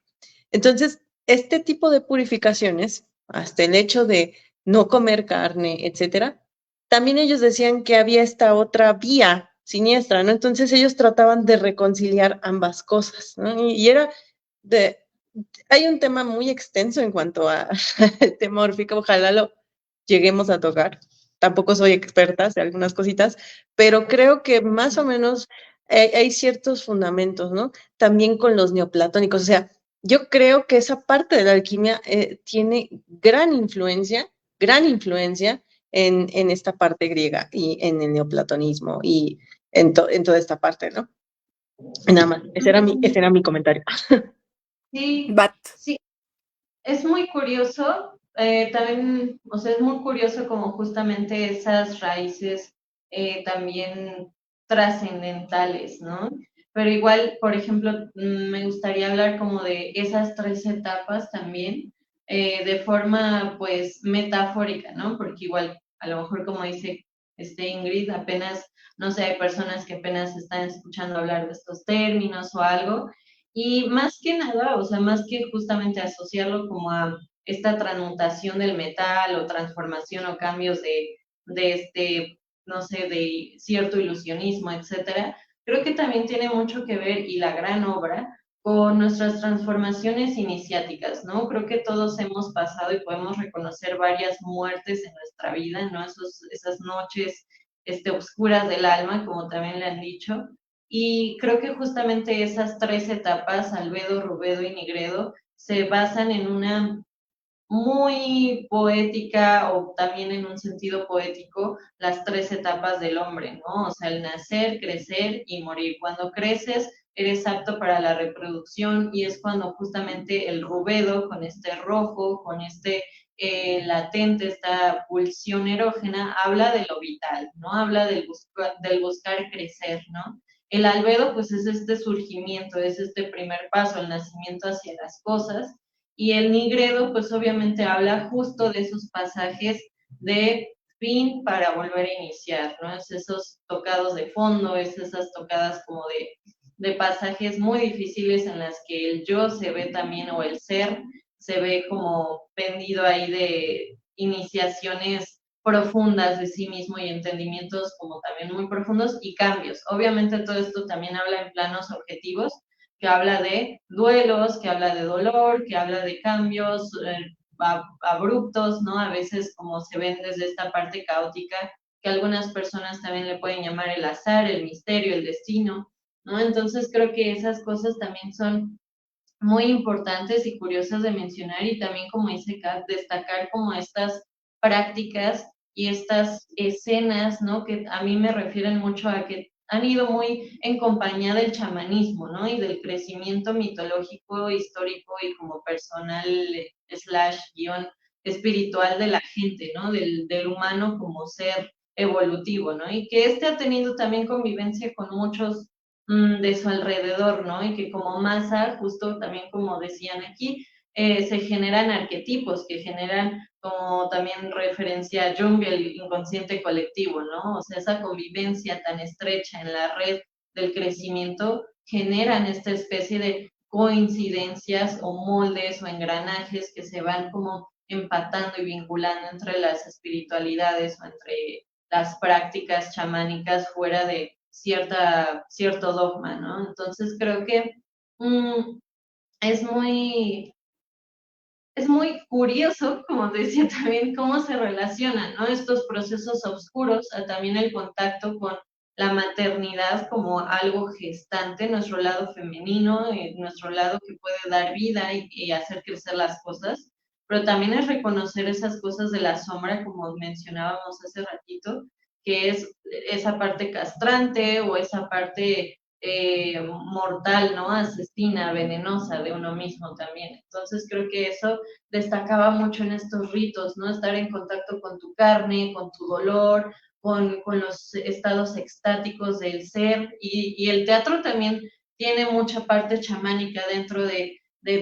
Entonces, este tipo de purificaciones, hasta el hecho de no comer carne, etcétera, también ellos decían que había esta otra vía siniestra, ¿no? Entonces ellos trataban de reconciliar ambas cosas, ¿no? Y era de, hay un tema muy extenso en cuanto a el tema órfico, ojalá lo lleguemos a tocar. Tampoco soy experta de algunas cositas, pero creo que más o menos hay ciertos fundamentos, ¿no? También con los neoplatónicos, o sea, yo creo que esa parte de la alquimia tiene gran influencia en esta parte griega y en el neoplatonismo y en toda esta parte, ¿no? Nada más, ese era mi comentario. Sí, Bat. sí, es muy curioso, también, o sea, es muy curioso como justamente esas raíces también trascendentales, ¿no? Pero igual, por ejemplo, me gustaría hablar como de esas tres etapas también, de forma, pues, metafórica, ¿no? Porque igual, a lo mejor como dice Ingrid, apenas, no sé, hay personas que apenas están escuchando hablar de estos términos o algo, y más que nada, o sea, más que justamente asociarlo como a esta transmutación del metal o transformación o cambios no sé, de cierto ilusionismo, etcétera, creo que también tiene mucho que ver, y la gran obra, con nuestras transformaciones iniciáticas, ¿no? Creo que todos hemos pasado y podemos reconocer varias muertes en nuestra vida, ¿no? Esas noches oscuras del alma, como también le han dicho, y creo que justamente esas tres etapas, Albedo, Rubedo y Nigredo, se basan en una muy poética o también en un sentido poético las tres etapas del hombre, ¿no? O sea, el nacer, crecer y morir. Cuando creces, eres apto para la reproducción y es cuando justamente el rubedo con este rojo, con latente, esta pulsión erógena, habla de lo vital, ¿no? Habla del buscar crecer, ¿no? El albedo, pues es este surgimiento, es este primer paso, el nacimiento hacia las cosas, y el nigredo, pues obviamente habla justo de esos pasajes de fin para volver a iniciar, ¿no? Es esos tocados de fondo, es esas tocadas como de pasajes muy difíciles en las que el yo se ve también, o el ser se ve como pendido ahí de iniciaciones profundas de sí mismo y entendimientos como también muy profundos y cambios. Obviamente todo esto también habla en planos objetivos, que habla de duelos, que habla de dolor, que habla de cambios abruptos, ¿no? A veces como se ven desde esta parte caótica, que algunas personas también le pueden llamar el azar, el misterio, el destino, ¿no? Entonces creo que esas cosas también son muy importantes y curiosas de mencionar, y también, como dice Kat, destacar como estas prácticas y estas escenas, ¿no? Que a mí me refieren mucho a que han ido muy en compañía del chamanismo, ¿no? Y del crecimiento mitológico, histórico y como personal slash guión espiritual de la gente, ¿no? Del humano como ser evolutivo, ¿no? Y que este ha tenido también convivencia con muchos de su alrededor, ¿no? Y que como masa, justo también como decían aquí, se generan arquetipos que generan como también referencia a Jung, el inconsciente colectivo, ¿no? O sea, esa convivencia tan estrecha en la red del crecimiento generan esta especie de coincidencias o moldes o engranajes que se van como empatando y vinculando entre las espiritualidades o entre las prácticas chamánicas fuera de cierto dogma, ¿no? Entonces creo que mm, es muy, es muy curioso, como decía también, cómo se relacionan, ¿no? Estos procesos oscuros a también el contacto con la maternidad como algo gestante, nuestro lado femenino, nuestro lado que puede dar vida y hacer crecer las cosas, pero también es reconocer esas cosas de la sombra, como mencionábamos hace ratito, que es esa parte castrante o esa parte mortal, ¿no? Asesina, venenosa de uno mismo también. Entonces creo que eso destacaba mucho en estos ritos, ¿no? Estar en contacto con tu carne, con tu dolor, con los estados extáticos del ser, y el teatro también tiene mucha parte chamánica dentro de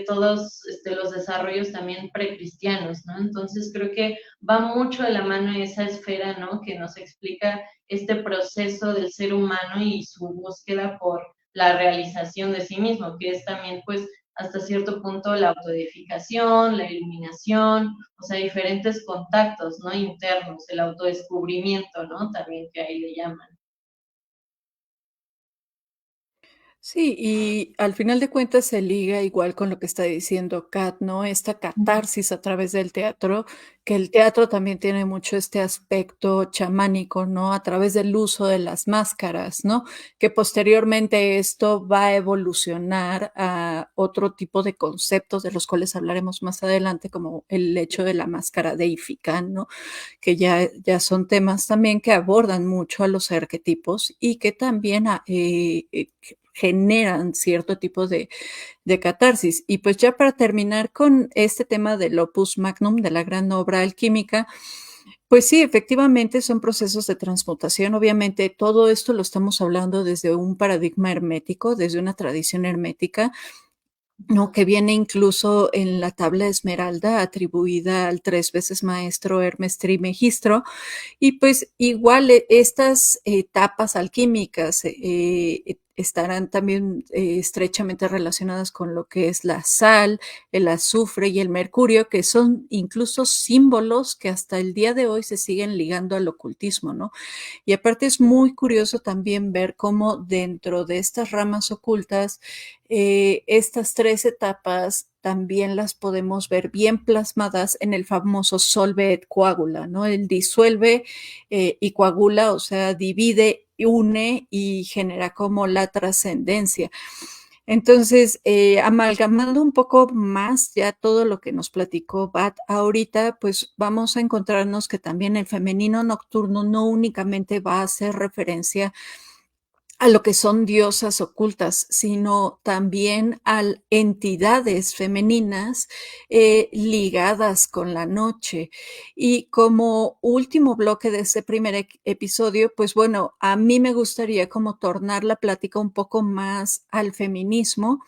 todos los desarrollos también precristianos, ¿no? Entonces creo que va mucho de la mano esa esfera, ¿no? Que nos explica este proceso del ser humano y su búsqueda por la realización de sí mismo, que es también pues hasta cierto punto la autoedificación, la iluminación, o sea, diferentes contactos, ¿no? Internos, el autodescubrimiento, ¿no? También que ahí le llaman. Sí, y al final de cuentas se liga igual con lo que está diciendo Kat, ¿no? Esta catarsis a través del teatro, que el teatro también tiene mucho este aspecto chamánico, ¿no? A través del uso de las máscaras, ¿no? Que posteriormente esto va a evolucionar a otro tipo de conceptos de los cuales hablaremos más adelante, como el hecho de la máscara deífica, ¿no? Que ya son temas también que abordan mucho a los arquetipos y que también generan cierto tipo de catarsis. Y pues ya para terminar con este tema del opus magnum, de la gran obra alquímica, pues sí, efectivamente son procesos de transmutación. Obviamente todo esto lo estamos hablando desde un paradigma hermético, desde una tradición hermética, ¿no? Que viene incluso en la tabla esmeralda atribuida al tres veces maestro Hermes Trismegisto, y pues igual estas etapas alquímicas estarán también estrechamente relacionadas con lo que es la sal, el azufre y el mercurio, que son incluso símbolos que hasta el día de hoy se siguen ligando al ocultismo, ¿no? Y aparte es muy curioso también ver cómo dentro de estas ramas ocultas, estas tres etapas también las podemos ver bien plasmadas en el famoso solve et coagula, ¿no? El disuelve y coagula, o sea, divide, une y genera como la trascendencia. Entonces, amalgamando un poco más ya todo lo que nos platicó Bat ahorita, pues vamos a encontrarnos que también el femenino nocturno no únicamente va a hacer referencia a lo que son diosas ocultas, sino también a entidades femeninas ligadas con la noche. Y como último bloque de este primer episodio, pues bueno, a mí me gustaría como tornar la plática un poco más al feminismo,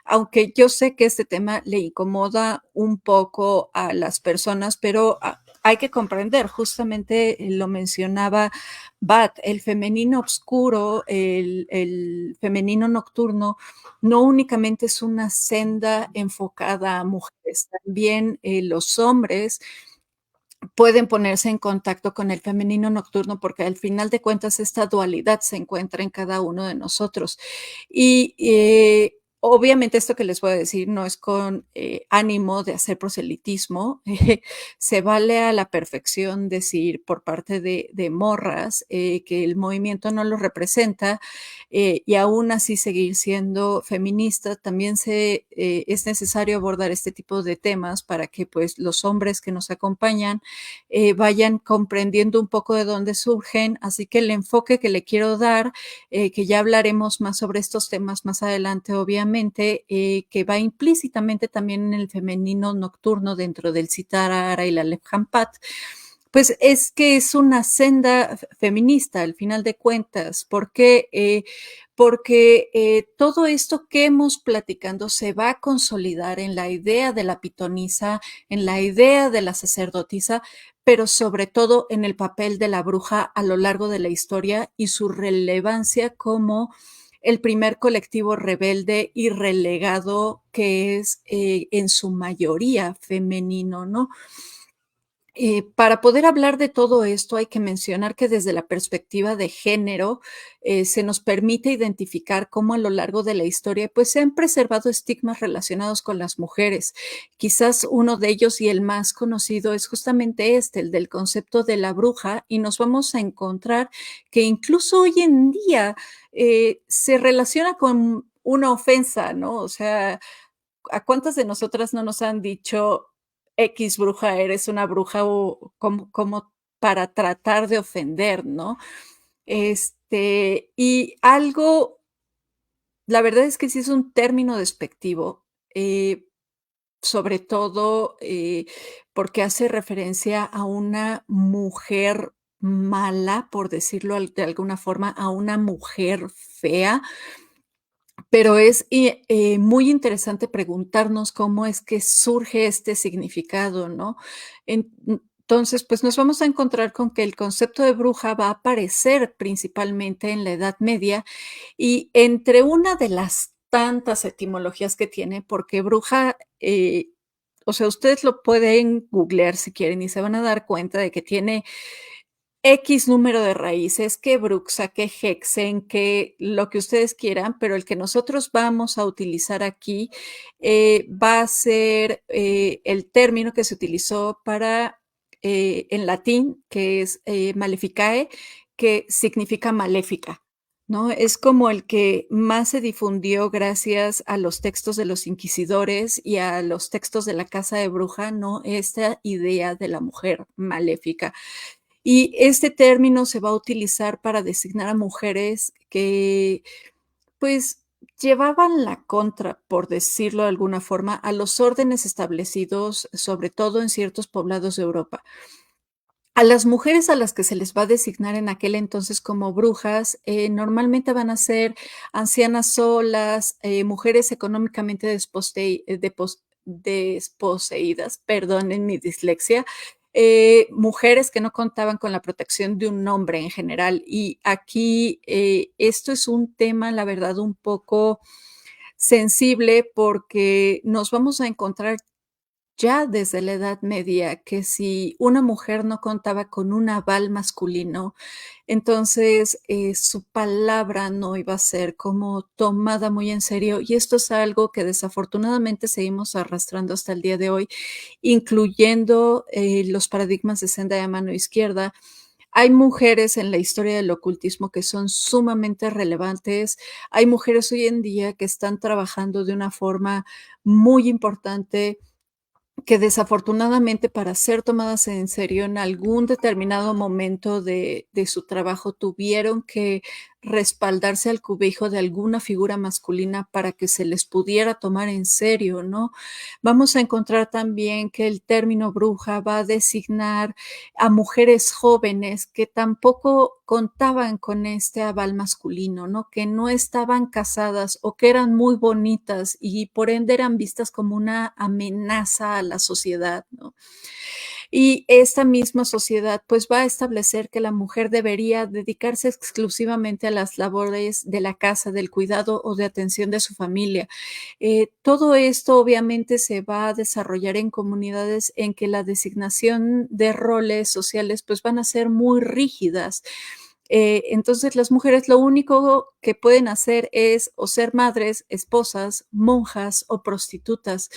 aunque yo sé que este tema le incomoda un poco a las personas, pero hay que comprender, justamente lo mencionaba Bat, el femenino oscuro, el femenino nocturno, no únicamente es una senda enfocada a mujeres, también los hombres pueden ponerse en contacto con el femenino nocturno porque al final de cuentas esta dualidad se encuentra en cada uno de nosotros. Y obviamente esto que les voy a decir no es con ánimo de hacer proselitismo, se vale a la perfección decir por parte de morras que el movimiento no lo representa y aún así seguir siendo feminista. También es necesario abordar este tipo de temas para que pues los hombres que nos acompañan vayan comprendiendo un poco de dónde surgen. Así que el enfoque que le quiero dar, que ya hablaremos más sobre estos temas más adelante, obviamente, que va implícitamente también en el femenino nocturno dentro del Sitara Ara y la Lephampat, pues es que es una senda feminista al final de cuentas, porque todo esto que hemos platicando se va a consolidar en la idea de la pitonisa, en la idea de la sacerdotisa, pero sobre todo en el papel de la bruja a lo largo de la historia y su relevancia como el primer colectivo rebelde y relegado que es en su mayoría femenino, ¿no? Para poder hablar de todo esto hay que mencionar que desde la perspectiva de género se nos permite identificar cómo a lo largo de la historia pues se han preservado estigmas relacionados con las mujeres. Quizás uno de ellos y el más conocido es justamente este, el del concepto de la bruja, y nos vamos a encontrar que incluso hoy en día se relaciona con una ofensa, ¿no? O sea, ¿a cuántas de nosotras no nos han dicho X bruja, eres una bruja o como para tratar de ofender, ¿no? Y algo, la verdad es que sí es un término despectivo, sobre todo porque hace referencia a una mujer mala, por decirlo de alguna forma, a una mujer fea, pero es muy interesante preguntarnos cómo es que surge este significado, ¿no? Entonces, pues nos vamos a encontrar con que el concepto de bruja va a aparecer principalmente en la Edad Media y entre una de las tantas etimologías que tiene, porque bruja, o sea, ustedes lo pueden googlear si quieren y se van a dar cuenta de que tiene X número de raíces, que bruxa, que hexen, que lo que ustedes quieran, pero el que nosotros vamos a utilizar aquí va a ser el término que se utilizó para en latín, que es maleficae, que significa maléfica, ¿no? Es como el que más se difundió gracias a los textos de los inquisidores y a los textos de la casa de bruja, ¿no? Esta idea de la mujer maléfica. Y este término se va a utilizar para designar a mujeres que, pues, llevaban la contra, por decirlo de alguna forma, a los órdenes establecidos, sobre todo en ciertos poblados de Europa. A las mujeres a las que se les va a designar en aquel entonces como brujas, normalmente van a ser ancianas solas, mujeres económicamente desposeídas, perdonen mi dislexia, mujeres que no contaban con la protección de un hombre en general. Y aquí esto es un tema, la verdad, un poco sensible porque nos vamos a encontrar ya desde la Edad Media que si una mujer no contaba con un aval masculino, entonces su palabra no iba a ser como tomada muy en serio. Y esto es algo que desafortunadamente seguimos arrastrando hasta el día de hoy, incluyendo los paradigmas de senda de mano izquierda. Hay mujeres en la historia del ocultismo que son sumamente relevantes. Hay mujeres hoy en día que están trabajando de una forma muy importante, que desafortunadamente para ser tomadas en serio en algún determinado momento de su trabajo tuvieron que respaldarse al cobijo de alguna figura masculina para que se les pudiera tomar en serio, ¿no? Vamos a encontrar también que el término bruja va a designar a mujeres jóvenes que tampoco contaban con este aval masculino, ¿no? Que no estaban casadas o que eran muy bonitas y por ende eran vistas como una amenaza a la sociedad, ¿no? Y esta misma sociedad pues va a establecer que la mujer debería dedicarse exclusivamente a las labores de la casa, del cuidado o de atención de su familia. Todo esto obviamente se va a desarrollar en comunidades en que la designación de roles sociales pues van a ser muy rígidas. Entonces las mujeres lo único que pueden hacer es o ser madres, esposas, monjas o prostitutas.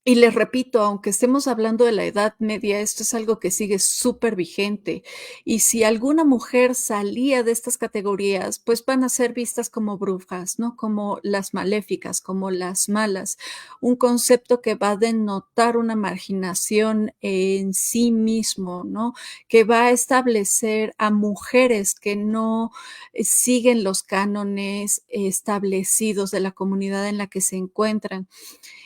Y les repito, aunque estemos hablando de la Edad Media, esto es algo que sigue súper vigente. Y si alguna mujer salía de estas categorías, pues van a ser vistas como brujas, ¿no? Como las maléficas, como las malas. Un concepto que va a denotar una marginación en sí mismo, ¿no? Que va a establecer a mujeres que no siguen los cánones establecidos de la comunidad en la que se encuentran.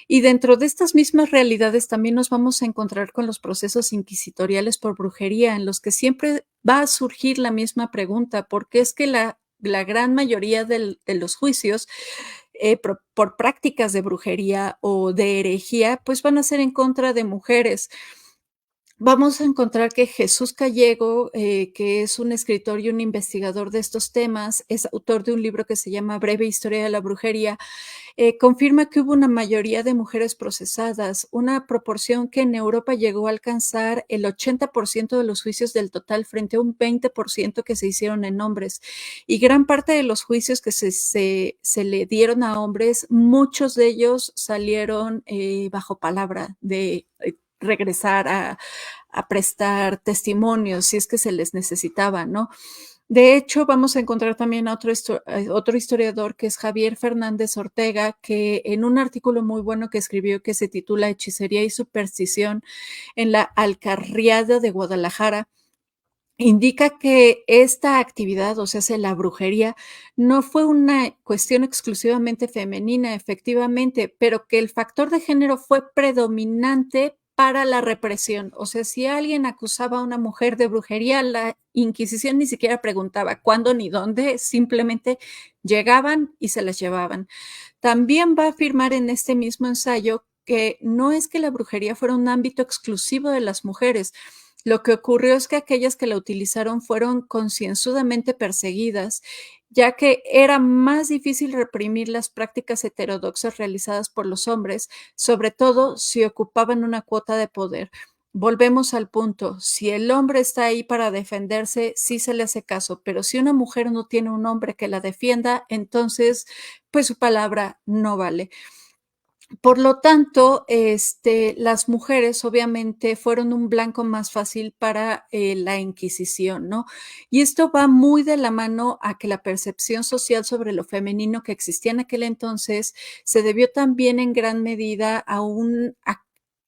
Y dentro de estas mismas realidades también nos vamos a encontrar con los procesos inquisitoriales por brujería, en los que siempre va a surgir la misma pregunta: ¿por qué es que la gran mayoría de los juicios por prácticas de brujería o de herejía, pues van a ser en contra de mujeres? Vamos a encontrar que Jesús Gallego, que es un escritor y un investigador de estos temas, es autor de un libro que se llama Breve Historia de la Brujería. Confirma que hubo una mayoría de mujeres procesadas, una proporción que en Europa llegó a alcanzar el 80% de los juicios del total frente a un 20% que se hicieron en hombres. Y gran parte de los juicios que se le dieron a hombres, muchos de ellos salieron bajo palabra de regresar a prestar testimonios si es que se les necesitaba, ¿no? De hecho, vamos a encontrar también a otro historiador que es Javier Fernández Ortega, que en un artículo muy bueno que escribió que se titula Hechicería y Superstición en la Alcarriada de Guadalajara, indica que esta actividad, o sea, la brujería, no fue una cuestión exclusivamente femenina, efectivamente, pero que el factor de género fue predominante para la represión. O sea, si alguien acusaba a una mujer de brujería, la Inquisición ni siquiera preguntaba cuándo ni dónde, simplemente llegaban y se las llevaban. También va a afirmar en este mismo ensayo que no es que la brujería fuera un ámbito exclusivo de las mujeres. Lo que ocurrió es que aquellas que la utilizaron fueron concienzudamente perseguidas, ya que era más difícil reprimir las prácticas heterodoxas realizadas por los hombres, sobre todo si ocupaban una cuota de poder. Volvemos al punto: si el hombre está ahí para defenderse, sí se le hace caso, pero si una mujer no tiene un hombre que la defienda, entonces pues su palabra no vale. Por lo tanto, las mujeres obviamente fueron un blanco más fácil para la Inquisición, ¿no? Y esto va muy de la mano a que la percepción social sobre lo femenino que existía en aquel entonces se debió también en gran medida a un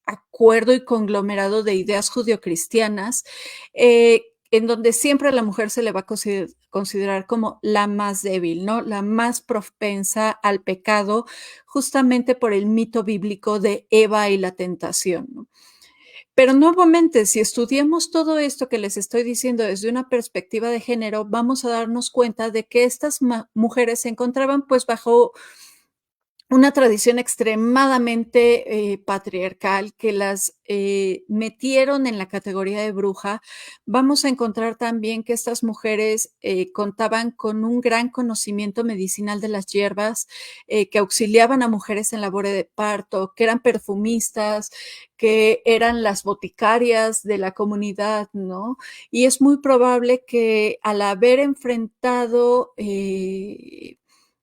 acuerdo y conglomerado de ideas judio-cristianas, en donde siempre a la mujer se le va a considerar como la más débil, ¿no? La más propensa al pecado, justamente por el mito bíblico de Eva y la tentación, ¿no? Pero nuevamente, si estudiamos todo esto que les estoy diciendo desde una perspectiva de género, vamos a darnos cuenta de que estas mujeres se encontraban pues bajo una tradición extremadamente patriarcal que las metieron en la categoría de bruja. Vamos a encontrar también que estas mujeres contaban con un gran conocimiento medicinal de las hierbas, que auxiliaban a mujeres en labores de parto, que eran perfumistas, que eran las boticarias de la comunidad, ¿no? Y es muy probable que al haber enfrentado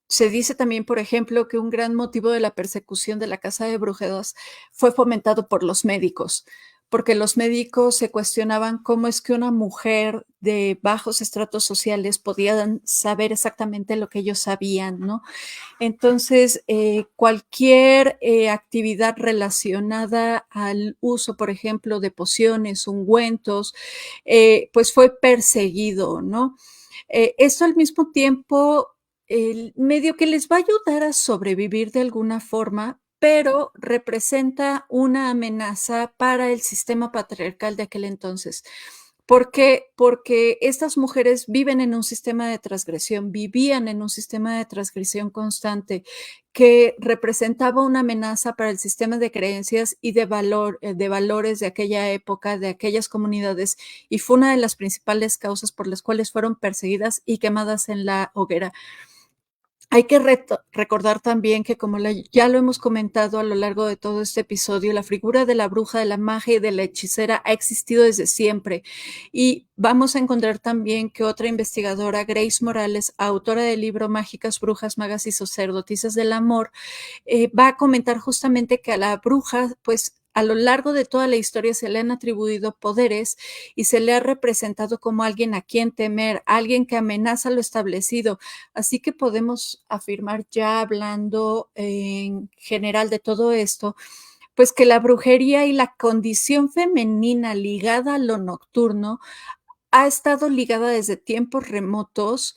se dice también, por ejemplo, que un gran motivo de la persecución de la Casa de Brujedas fue fomentado por los médicos, porque los médicos se cuestionaban cómo es que una mujer de bajos estratos sociales podía saber exactamente lo que ellos sabían, ¿no? Entonces, cualquier actividad relacionada al uso, por ejemplo, de pociones, ungüentos, pues fue perseguido, ¿no? Esto al mismo tiempo, medio que les va a ayudar a sobrevivir de alguna forma, pero representa una amenaza para el sistema patriarcal de aquel entonces. ¿Por qué? Porque estas mujeres viven en un sistema de transgresión, vivían en un sistema de transgresión constante que representaba una amenaza para el sistema de creencias y de valores de aquella época, de aquellas comunidades, y fue una de las principales causas por las cuales fueron perseguidas y quemadas en la hoguera. Hay que recordar también que, como ya lo hemos comentado a lo largo de todo este episodio, la figura de la bruja, de la magia y de la hechicera ha existido desde siempre. Y vamos a encontrar también que otra investigadora, Grace Morales, autora del libro Mágicas, Brujas, Magas y Sacerdotisas del Amor, va a comentar justamente que a la bruja, pues a lo largo de toda la historia se le han atribuido poderes y se le ha representado como alguien a quien temer, alguien que amenaza lo establecido. Así que podemos afirmar, ya hablando en general de todo esto, pues que la brujería y la condición femenina ligada a lo nocturno ha estado ligada desde tiempos remotos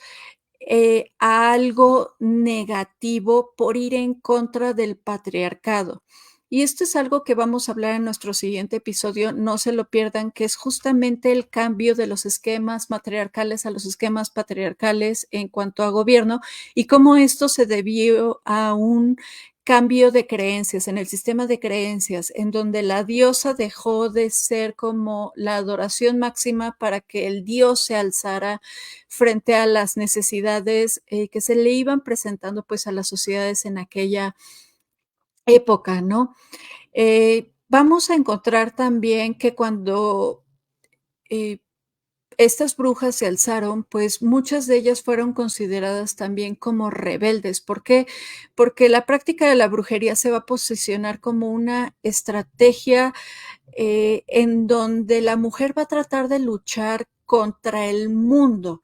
a algo negativo por ir en contra del patriarcado. Y esto es algo que vamos a hablar en nuestro siguiente episodio, no se lo pierdan, que es justamente el cambio de los esquemas matriarcales a los esquemas patriarcales en cuanto a gobierno y cómo esto se debió a un cambio de creencias, en el sistema de creencias, en donde la diosa dejó de ser como la adoración máxima para que el dios se alzara frente a las necesidades que se le iban presentando pues a las sociedades en aquella época, ¿no? Vamos a encontrar también que cuando estas brujas se alzaron, pues muchas de ellas fueron consideradas también como rebeldes. ¿Por qué? Porque la práctica de la brujería se va a posicionar como una estrategia en donde la mujer va a tratar de luchar contra el mundo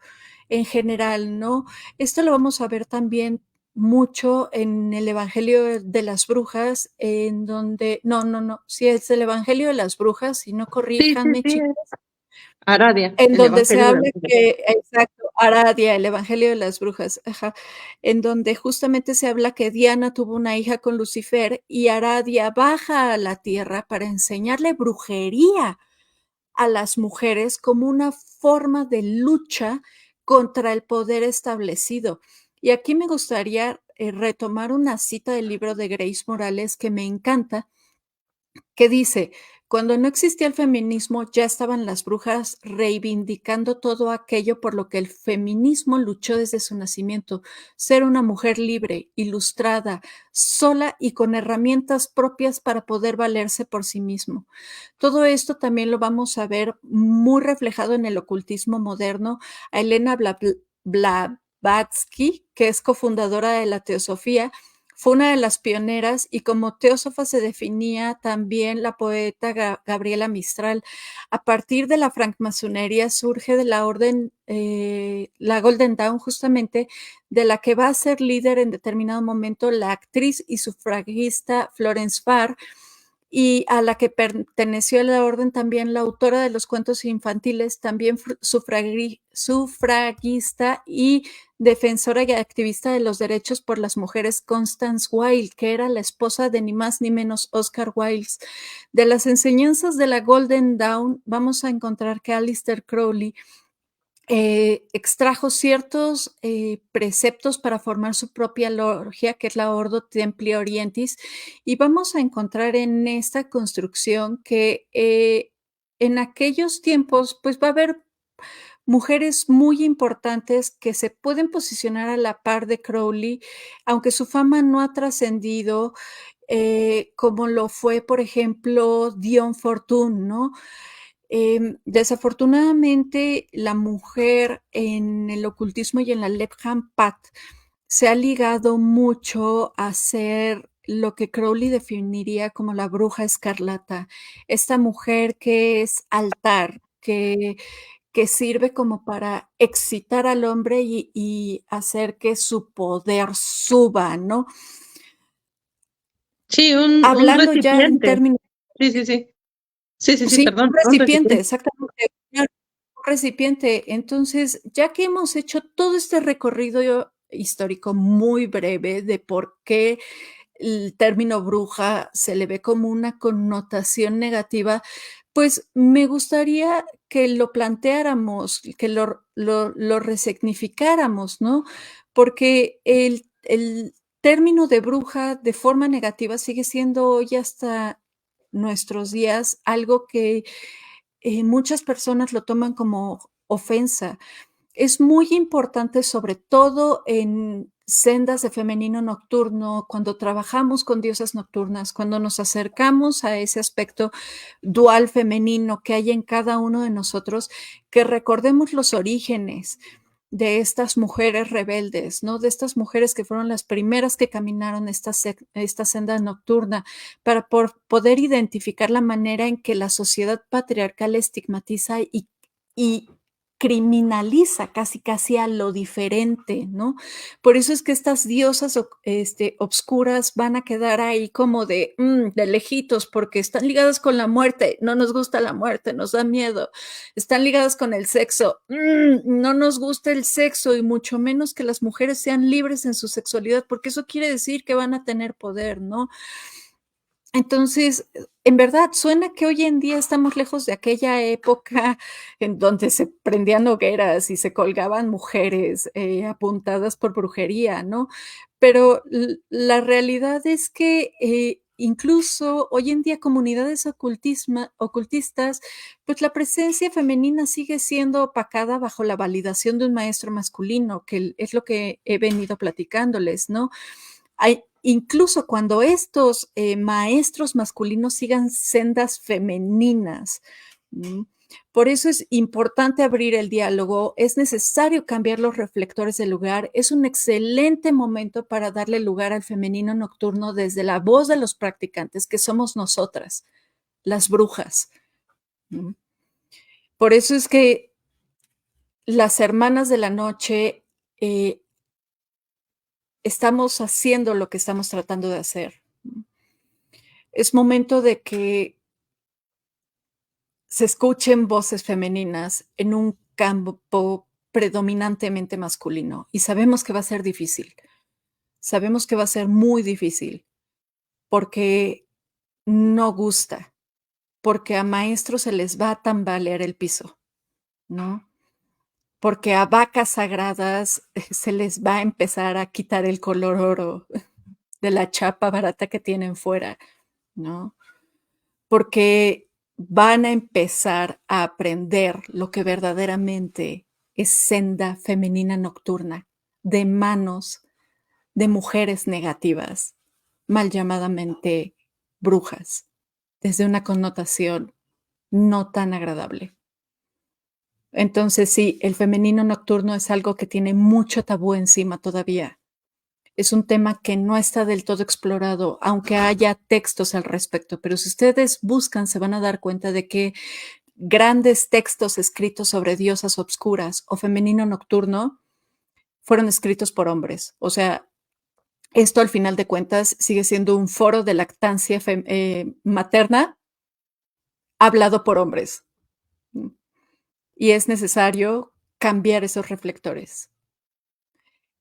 en general, ¿no? Esto lo vamos a ver también mucho en el Evangelio de las Brujas, en donde, no, si es el Evangelio de las Brujas, si no Sí, sí, corríjanme, sí, chicos, Aradia, en el donde se Evangelio de las habla Brujas. que, exacto, Aradia, el Evangelio de las Brujas, ajá, en donde justamente se habla que Diana tuvo una hija con Lucifer y Aradia baja a la tierra para enseñarle brujería a las mujeres como una forma de lucha contra el poder establecido. Y aquí me gustaría retomar una cita del libro de Grace Morales que me encanta, que dice, cuando no existía el feminismo, ya estaban las brujas reivindicando todo aquello por lo que el feminismo luchó desde su nacimiento, ser una mujer libre, ilustrada, sola y con herramientas propias para poder valerse por sí mismo. Todo esto también lo vamos a ver muy reflejado en el ocultismo moderno. A Elena Blavatsky, que es cofundadora de la Teosofía, fue una de las pioneras y como teósofa se definía también la poeta Gabriela Mistral. A partir de la francmasonería surge de la orden, la Golden Dawn justamente, de la que va a ser líder en determinado momento la actriz y sufragista Florence Farr, y a la que perteneció a la orden también la autora de los cuentos infantiles, también sufragista y defensora y activista de los derechos por las mujeres, Constance Wilde, que era la esposa de ni más ni menos Oscar Wilde. De las enseñanzas de la Golden Dawn vamos a encontrar que Aleister Crowley extrajo ciertos preceptos para formar su propia logia, que es la Ordo Templi Orientis, y vamos a encontrar en esta construcción que en aquellos tiempos pues va a haber mujeres muy importantes que se pueden posicionar a la par de Crowley, aunque su fama no ha trascendido como lo fue, por ejemplo, Dion Fortune, ¿no? Desafortunadamente, la mujer en el ocultismo y en la Lephan Pat se ha ligado mucho a ser lo que Crowley definiría como la bruja escarlata, esta mujer que es altar, que sirve como para excitar al hombre y hacer que su poder suba, ¿no? Sí, un Hablando ya en recipiente. términos, Sí, sí, sí. Sí, sí, sí, sí, perdón, un un recipiente, recipiente. exactamente, recipiente. Entonces, ya que hemos hecho todo este recorrido histórico muy breve de por qué el término bruja se le ve como una connotación negativa, pues me gustaría que lo planteáramos, que lo resignificáramos, ¿no? Porque el término de bruja de forma negativa sigue siendo hoy hasta nuestros días algo que muchas personas lo toman como ofensa. Es muy importante, sobre todo en sendas de femenino nocturno, cuando trabajamos con diosas nocturnas, cuando nos acercamos a ese aspecto dual femenino que hay en cada uno de nosotros, que recordemos los orígenes de estas mujeres rebeldes, ¿no? De estas mujeres que fueron las primeras que caminaron esta senda nocturna para poder identificar la manera en que la sociedad patriarcal estigmatiza y criminaliza casi a lo diferente, ¿no? Por eso es que estas diosas obscuras van a quedar ahí como de lejitos, porque están ligadas con la muerte, no nos gusta la muerte, nos da miedo. Están ligadas con el sexo, no nos gusta el sexo y mucho menos que las mujeres sean libres en su sexualidad, porque eso quiere decir que van a tener poder, ¿no? Entonces, en verdad, suena que hoy en día estamos lejos de aquella época en donde se prendían hogueras y se colgaban mujeres apuntadas por brujería, ¿no? Pero la realidad es que incluso hoy en día comunidades ocultistas, pues la presencia femenina sigue siendo opacada bajo la validación de un maestro masculino, que es lo que he venido platicándoles, ¿no? Incluso cuando estos maestros masculinos sigan sendas femeninas. Por eso es importante abrir el diálogo, es necesario cambiar los reflectores del lugar, es un excelente momento para darle lugar al femenino nocturno desde la voz de los practicantes, que somos nosotras, las brujas. Por eso es que las hermanas de la noche estamos haciendo lo que estamos tratando de hacer. Es momento de que se escuchen voces femeninas en un campo predominantemente masculino. Y sabemos que va a ser difícil. Sabemos que va a ser muy difícil porque no gusta, porque a maestros se les va a tambalear el piso, ¿no? Porque a vacas sagradas se les va a empezar a quitar el color oro de la chapa barata que tienen fuera, ¿no? Porque van a empezar a aprender lo que verdaderamente es senda femenina nocturna de manos de mujeres negativas, mal llamadamente brujas, desde una connotación no tan agradable. Entonces sí, el femenino nocturno es algo que tiene mucho tabú encima todavía. Es un tema que no está del todo explorado, aunque haya textos al respecto, pero si ustedes buscan se van a dar cuenta de que grandes textos escritos sobre diosas obscuras o femenino nocturno fueron escritos por hombres. O sea, esto al final de cuentas sigue siendo un foro de lactancia materna hablado por hombres. Y es necesario cambiar esos reflectores.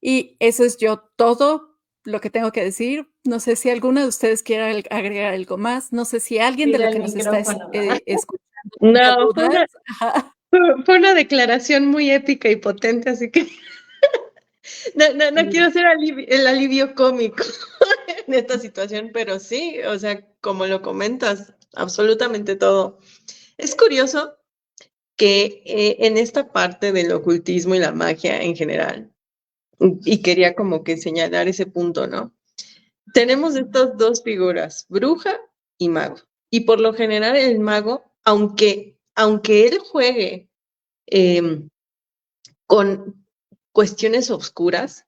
Y eso es yo todo lo que tengo que decir. No sé si alguno de ustedes quiere agregar algo más. No sé si alguien de lo que nos está escuchando No, dudas. fue una declaración muy épica y potente, así que no quiero ser el alivio cómico en esta situación, pero sí, o sea, como lo comentas, absolutamente todo. Es curioso que en esta parte del ocultismo y la magia en general, y quería como que señalar ese punto, ¿no? Tenemos estas dos figuras, bruja y mago. Y por lo general el mago, aunque él juegue con cuestiones obscuras,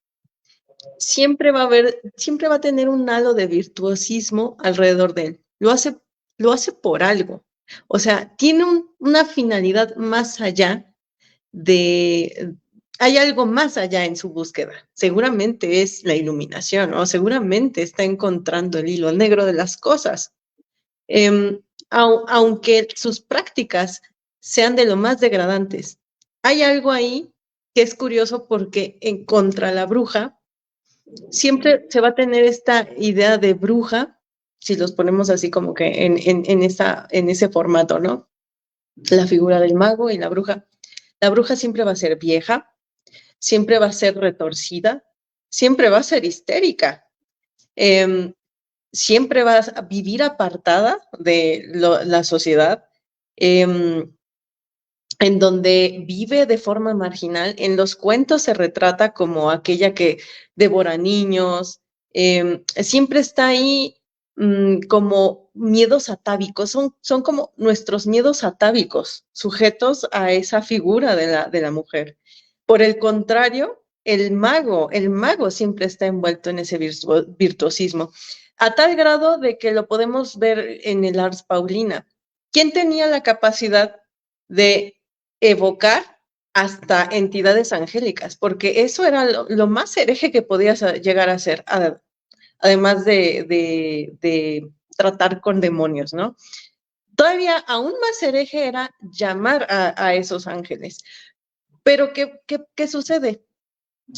siempre va a tener un halo de virtuosismo alrededor de él. Lo hace por algo. O sea, tiene una finalidad más allá hay algo más allá en su búsqueda. Seguramente es la iluminación, o seguramente está encontrando el hilo negro de las cosas. Aunque sus prácticas sean de lo más degradantes, hay algo ahí que es curioso porque en contra la bruja siempre se va a tener esta idea de bruja, si los ponemos así como que en ese formato, ¿no? La figura del mago y la bruja. La bruja siempre va a ser vieja, siempre va a ser retorcida, siempre va a ser histérica, siempre va a vivir apartada de la sociedad, en donde vive de forma marginal. En los cuentos se retrata como aquella que devora niños, siempre está ahí como miedos atávicos, son como nuestros miedos atávicos, sujetos a esa figura de la mujer. Por el contrario, el mago siempre está envuelto en ese virtuosismo, a tal grado de que lo podemos ver en el Ars Paulina. ¿Quién tenía la capacidad de evocar hasta entidades angélicas? Porque eso era lo más hereje que podías llegar a ser, además de tratar con demonios, ¿no? Todavía aún más hereje era llamar a esos ángeles. Pero ¿qué sucede?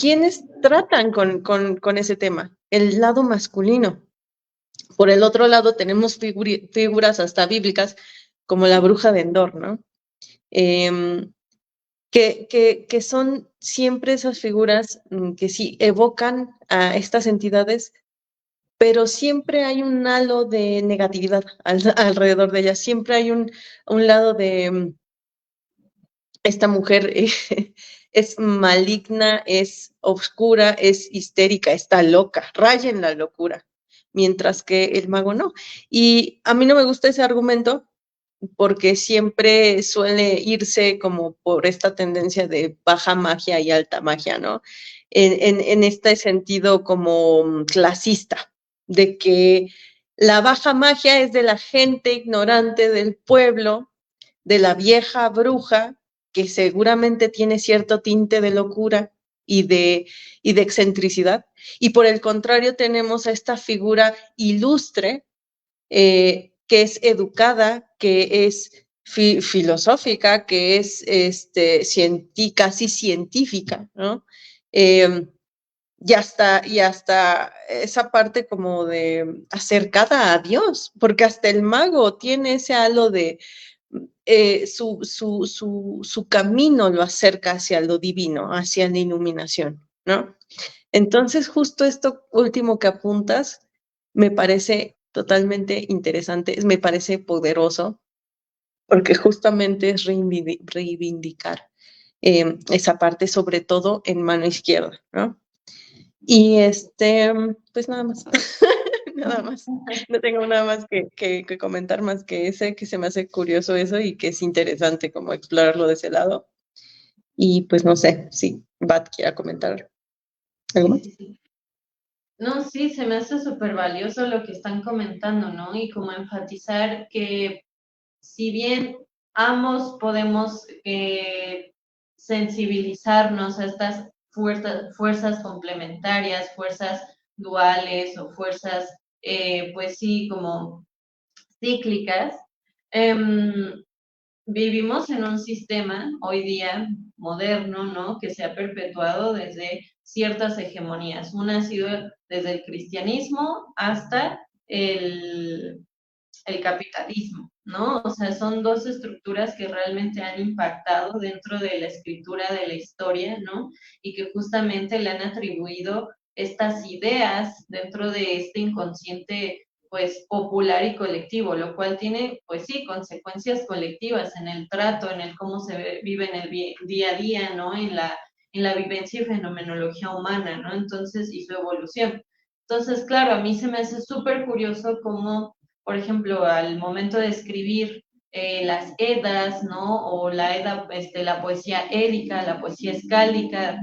¿Quiénes tratan con ese tema? El lado masculino. Por el otro lado tenemos figuras hasta bíblicas como la bruja de Endor, ¿no? Que son siempre esas figuras que sí evocan a estas entidades, pero siempre hay un halo de negatividad alrededor de ellas, siempre hay un lado de esta mujer es maligna, es oscura, es histérica, está loca, raya en la locura, mientras que el mago no. Y a mí no me gusta ese argumento porque siempre suele irse como por esta tendencia de baja magia y alta magia, ¿no? En este sentido como clasista, de que la baja magia es de la gente ignorante del pueblo, de la vieja bruja, que seguramente tiene cierto tinte de locura y de excentricidad, y por el contrario tenemos a esta figura ilustre, que es educada, que es filosófica, que es casi científica, ¿no? Y hasta esa parte como de acercada a Dios, porque hasta el mago tiene ese halo de su camino lo acerca hacia lo divino, hacia la iluminación, ¿no? Entonces, justo esto último que apuntas me parece totalmente interesante, me parece poderoso, porque justamente es reivindicar esa parte, sobre todo en mano izquierda, ¿no? Y pues nada más, nada más. No tengo nada más que comentar más que ese, que se me hace curioso eso y que es interesante como explorarlo de ese lado. Y pues no sé si Bat quiera comentar algo más. No, sí, se me hace súper valioso lo que están comentando, ¿no? Y como enfatizar que si bien ambos podemos sensibilizarnos a estas fuerzas complementarias, fuerzas duales o fuerzas, pues sí, como cíclicas, vivimos en un sistema hoy día moderno, ¿no? Que se ha perpetuado desde ciertas hegemonías. Una ha sido desde el cristianismo hasta el capitalismo, ¿no? O sea, son dos estructuras que realmente han impactado dentro de la escritura de la historia, ¿no? Y que justamente le han atribuido estas ideas dentro de este inconsciente pues popular y colectivo, lo cual tiene, pues sí, consecuencias colectivas en el trato, en el cómo se vive en el día a día, ¿no? En la vivencia y fenomenología humana, ¿no? Entonces, y su evolución. Entonces, claro, a mí se me hace súper curioso cómo, por ejemplo, al momento de escribir las Edas, ¿no? O la Eda, la poesía édica, la poesía escáldica,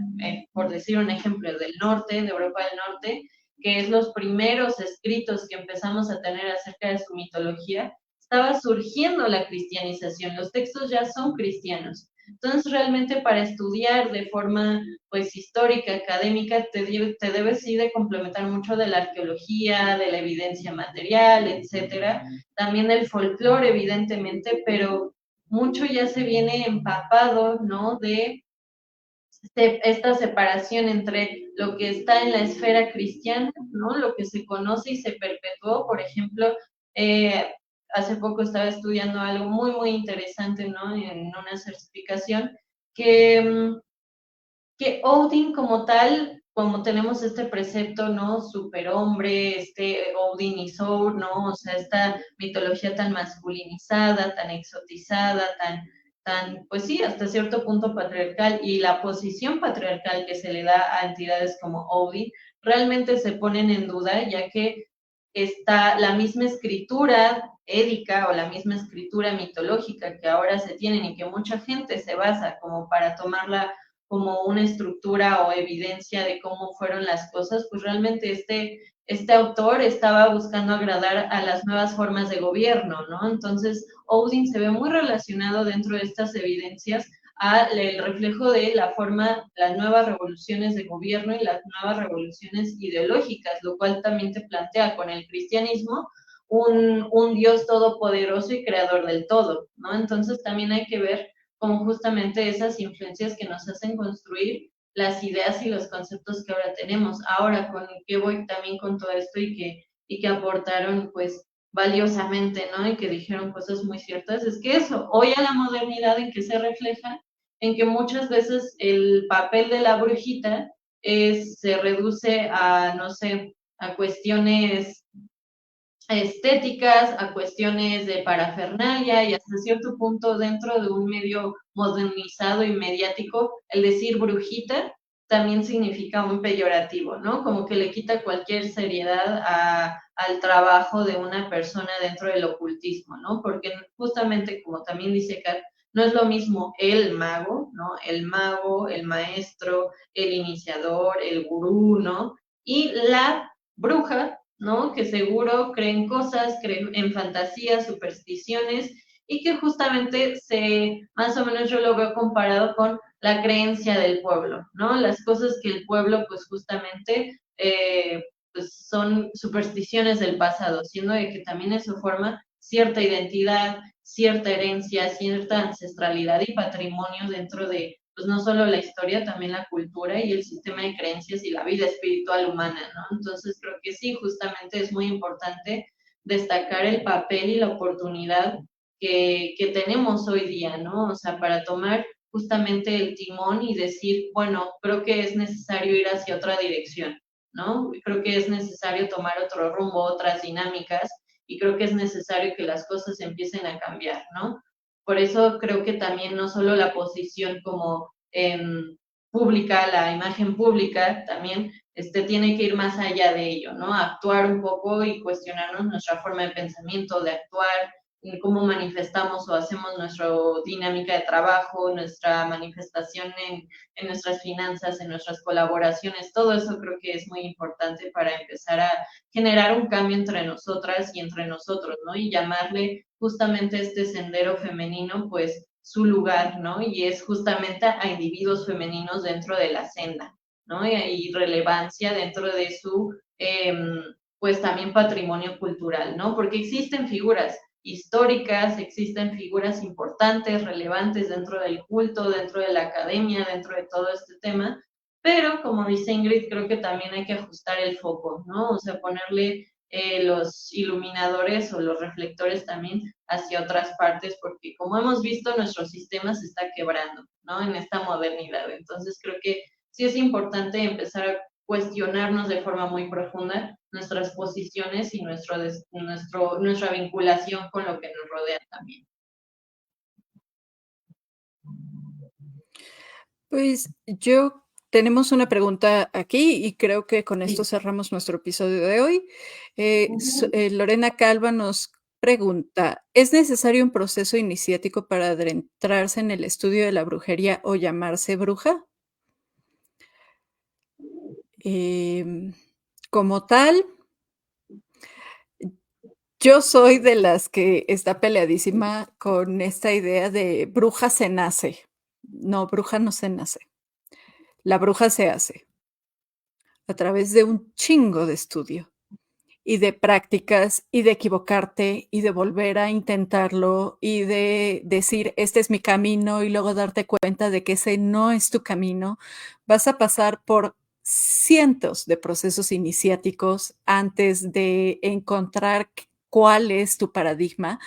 por decir un ejemplo, del norte, de Europa del Norte, que es los primeros escritos que empezamos a tener acerca de su mitología, estaba surgiendo la cristianización, los textos ya son cristianos. Entonces, realmente para estudiar de forma pues histórica, académica, te debes sí de complementar mucho de la arqueología, de la evidencia material, etcétera, también del folclore, evidentemente, pero mucho ya se viene empapado, ¿no? De esta separación entre lo que está en la esfera cristiana, ¿no? Lo que se conoce y se perpetuó. Por ejemplo, hace poco estaba estudiando algo muy, muy interesante, ¿no? En una certificación que que Odin como tal, como tenemos este precepto, ¿no? Superhombre, Odin y Thor, ¿no? O sea, esta mitología tan masculinizada, tan exotizada, pues sí, hasta cierto punto patriarcal, y la posición patriarcal que se le da a entidades como Odin, realmente se ponen en duda, ya que está la misma escritura édica o la misma escritura mitológica que ahora se tienen y que mucha gente se basa como para tomarla como una estructura o evidencia de cómo fueron las cosas, pues realmente este autor estaba buscando agradar a las nuevas formas de gobierno, ¿no? Entonces, Odin se ve muy relacionado dentro de estas evidencias al reflejo de la forma, las nuevas revoluciones de gobierno y las nuevas revoluciones ideológicas, lo cual también te plantea con el cristianismo un Dios todopoderoso y creador del todo, ¿no? Entonces también hay que ver como justamente esas influencias que nos hacen construir las ideas y los conceptos que ahora tenemos. Ahora, con qué voy también con todo esto y que aportaron pues valiosamente, ¿no? Y que dijeron cosas muy ciertas, es que eso, hoy a la modernidad en que se refleja, en que muchas veces el papel de la brujita se reduce a, no sé, a cuestiones estéticas, a cuestiones de parafernalia y hasta cierto punto dentro de un medio modernizado y mediático, el decir brujita también significa un peyorativo, ¿no? Como que le quita cualquier seriedad al trabajo de una persona dentro del ocultismo, ¿no? Porque justamente como también dice Kat, no es lo mismo el mago, ¿no? El mago, el maestro, el iniciador, el gurú, ¿no? Y la bruja, ¿no? Que seguro creen cosas, creen en fantasías, supersticiones, y que justamente más o menos yo lo veo comparado con la creencia del pueblo, ¿no? Las cosas que el pueblo, pues justamente, pues son supersticiones del pasado, siendo de que también eso forma cierta identidad, cierta herencia, cierta ancestralidad y patrimonio dentro de pues no solo la historia, también la cultura y el sistema de creencias y la vida espiritual humana, ¿no? Entonces creo que sí, justamente es muy importante destacar el papel y la oportunidad que tenemos hoy día, ¿no? O sea, para tomar justamente el timón y decir, bueno, creo que es necesario ir hacia otra dirección, ¿no? Creo que es necesario tomar otro rumbo, otras dinámicas, y creo que es necesario que las cosas empiecen a cambiar, ¿no? Por eso creo que también no solo la posición como pública, la imagen pública también tiene que ir más allá de ello, ¿no? Actuar un poco y cuestionarnos nuestra forma de pensamiento, de actuar, cómo manifestamos o hacemos nuestra dinámica de trabajo, nuestra manifestación en nuestras finanzas, en nuestras colaboraciones, todo eso creo que es muy importante para empezar a generar un cambio entre nosotras y entre nosotros, ¿no? Y llamarle justamente este sendero femenino, pues su lugar, ¿no? Y es justamente a individuos femeninos dentro de la senda, ¿no? Y relevancia dentro de su, pues también patrimonio cultural, ¿no? Porque existen figuras históricas, existen figuras importantes, relevantes dentro del culto, dentro de la academia, dentro de todo este tema, pero como dice Ingrid, creo que también hay que ajustar el foco, ¿no? O sea, ponerle los iluminadores o los reflectores también hacia otras partes, porque como hemos visto, nuestro sistema se está quebrando, ¿no? En esta modernidad. Entonces, creo que sí es importante empezar a cuestionarnos de forma muy profunda nuestras posiciones y nuestra vinculación con lo que nos rodea también. Pues tenemos una pregunta aquí y creo que con esto cerramos nuestro episodio de hoy. Lorena Calva nos pregunta, ¿es necesario un proceso iniciático para adentrarse en el estudio de la brujería o llamarse bruja? Como tal, yo soy de las que está peleadísima con esta idea de bruja se nace. No, bruja no se nace. La bruja se hace a través de un chingo de estudio y de prácticas y de equivocarte y de volver a intentarlo y de decir, este es mi camino y luego darte cuenta de que ese no es tu camino, vas a pasar por cientos de procesos iniciáticos antes de encontrar cuál es tu paradigma.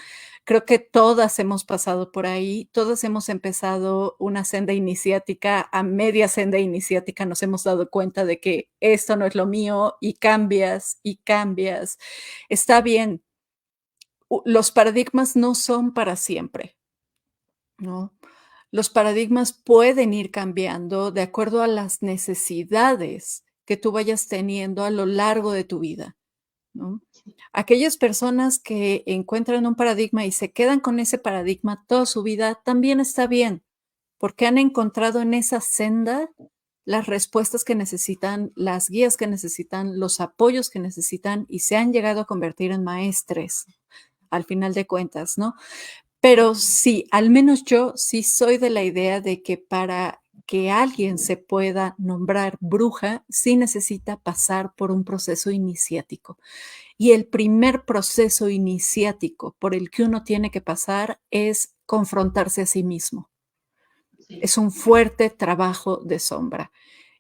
Creo que todas hemos pasado por ahí, todas hemos empezado una senda iniciática, a media senda iniciática nos hemos dado cuenta de que esto no es lo mío y cambias y cambias. Está bien, los paradigmas no son para siempre, ¿no? Los paradigmas pueden ir cambiando de acuerdo a las necesidades que tú vayas teniendo a lo largo de tu vida, ¿no? Aquellas personas que encuentran un paradigma y se quedan con ese paradigma toda su vida, también está bien, porque han encontrado en esa senda las respuestas que necesitan, las guías que necesitan, los apoyos que necesitan y se han llegado a convertir en maestres al final de cuentas, ¿no? Pero sí, al menos yo sí soy de la idea de que para que alguien se pueda nombrar bruja, sí necesita pasar por un proceso iniciático. Y el primer proceso iniciático por el que uno tiene que pasar es confrontarse a sí mismo. Sí. Es un fuerte trabajo de sombra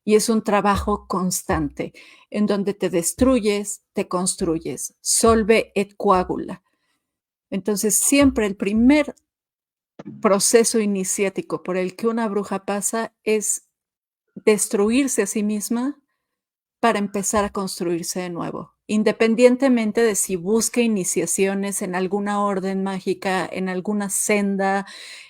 y es un trabajo constante en donde te destruyes, te construyes, solve et coagula. Entonces, siempre el primer proceso iniciático por el que una bruja pasa es destruirse a sí misma para empezar a construirse de nuevo, independientemente de si busca iniciaciones en alguna orden mágica, en alguna senda,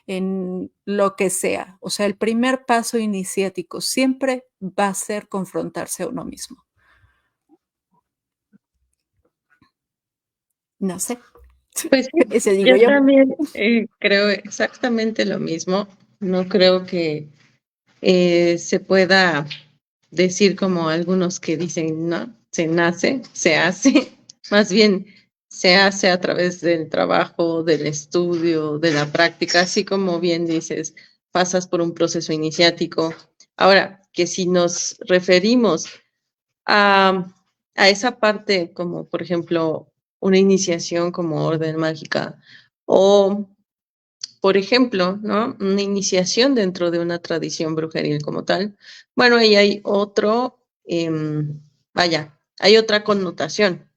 en lo que sea. O sea, el primer paso iniciático siempre va a ser confrontarse a uno mismo. No sé. Pues sí, Ese digo yo yo. también creo exactamente lo mismo. No creo que se pueda decir como algunos que dicen, no, se nace, se hace, más bien se hace a través del trabajo, del estudio, de la práctica, así como bien dices, pasas por un proceso iniciático. Ahora, que si nos referimos a, a esa parte, como por ejemplo una iniciación como orden mágica, o por ejemplo, ¿no? Una iniciación dentro de una tradición brujeril como tal. Bueno, ahí hay otro, vaya, hay otra connotación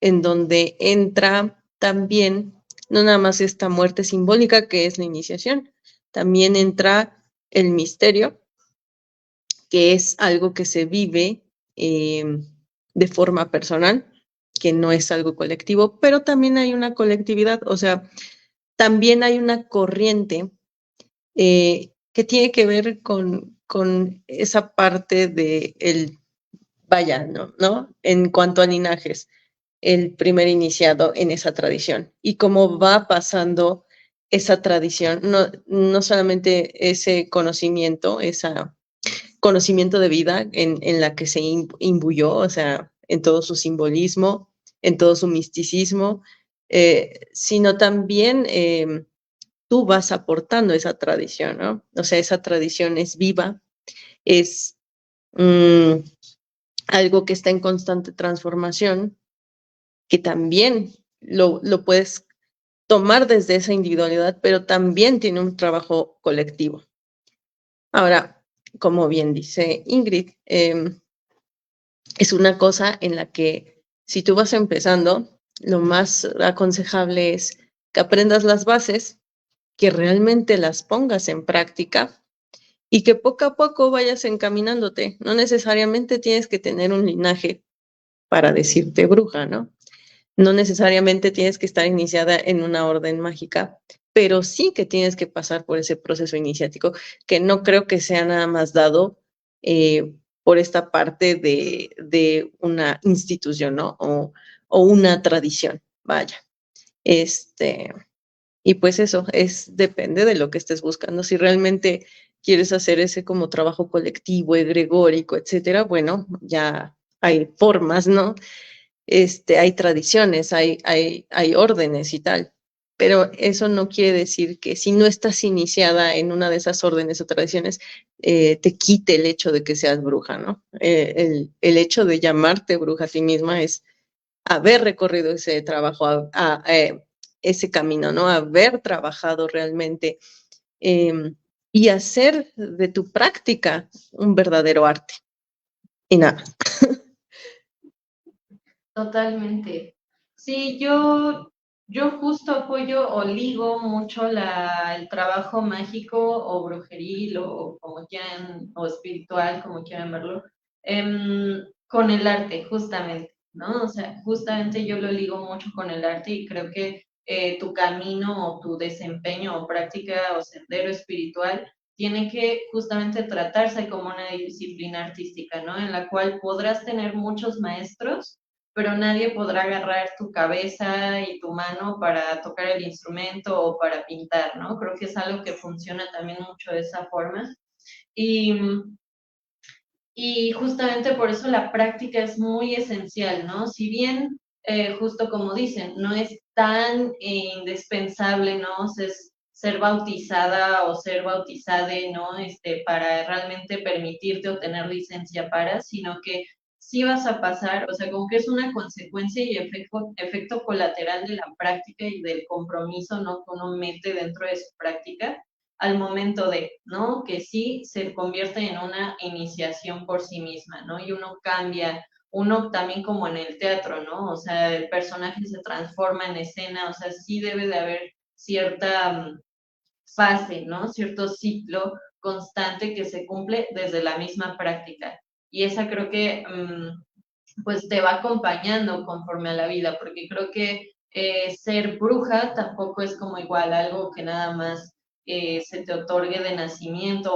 en donde entra también, no nada más esta muerte simbólica que es la iniciación, también entra el misterio, que es algo que se vive de forma personal, que no es algo colectivo, pero también hay una colectividad, o sea, también hay una corriente que tiene que ver con esa parte de el, vaya, ¿no? En cuanto a linajes, el primer iniciado en esa tradición y cómo va pasando esa tradición, no solamente ese conocimiento, ese conocimiento de vida en la que se imbuyó, o sea, en todo su simbolismo, en todo su misticismo, sino también tú vas aportando esa tradición, ¿no? O sea, esa tradición es viva, es algo que está en constante transformación, que también lo puedes tomar desde esa individualidad, pero también tiene un trabajo colectivo. Ahora, como bien dice Ingrid, es una cosa en la que si tú vas empezando, lo más aconsejable es que aprendas las bases, que realmente las pongas en práctica y que poco a poco vayas encaminándote. No necesariamente tienes que tener un linaje para decirte bruja, ¿no? No necesariamente tienes que estar iniciada en una orden mágica, pero sí que tienes que pasar por ese proceso iniciático, que no creo que sea nada más dado por esta parte de una institución, ¿no? O una tradición, vaya. Y pues eso, depende de lo que estés buscando. Si realmente quieres hacer ese como trabajo colectivo, egregórico, etcétera, bueno, ya hay formas, ¿no? Hay tradiciones, hay órdenes y tal. Pero eso no quiere decir que si no estás iniciada en una de esas órdenes o tradiciones, te quite el hecho de que seas bruja, ¿no? El hecho de llamarte bruja a ti misma es haber recorrido ese trabajo, ese camino, ¿no? Haber trabajado realmente y hacer de tu práctica un verdadero arte. Y nada. Totalmente. Sí, yo justo apoyo o ligo mucho el trabajo mágico o brujeril o como quieran, o espiritual, como quieran verlo, con el arte, justamente, ¿no? O sea, justamente yo lo ligo mucho con el arte y creo que tu camino o tu desempeño o práctica o sendero espiritual tiene que justamente tratarse como una disciplina artística, ¿no? En la cual podrás tener muchos maestros, pero nadie podrá agarrar tu cabeza y tu mano para tocar el instrumento o para pintar, ¿no? Creo que es algo que funciona también mucho de esa forma. Y, y justamente por eso la práctica es muy esencial, ¿no? Si bien, justo como dicen, no es tan indispensable, ¿no? Ser bautizada o ser bautizade, ¿no? Para realmente permitirte obtener licencia para, sino que sí vas a pasar, o sea, como que es una consecuencia y efecto colateral de la práctica y del compromiso, ¿no? Que uno mete dentro de su práctica al momento de, ¿no? Que sí se convierte en una iniciación por sí misma, ¿no? Y uno cambia, uno también como en el teatro, ¿no? O sea, el personaje se transforma en escena, o sea, sí debe de haber cierta fase, ¿no? Cierto ciclo constante que se cumple desde la misma práctica. Y esa creo que, pues, te va acompañando conforme a la vida, porque creo que ser bruja tampoco es como igual algo que nada más se te otorgue de nacimiento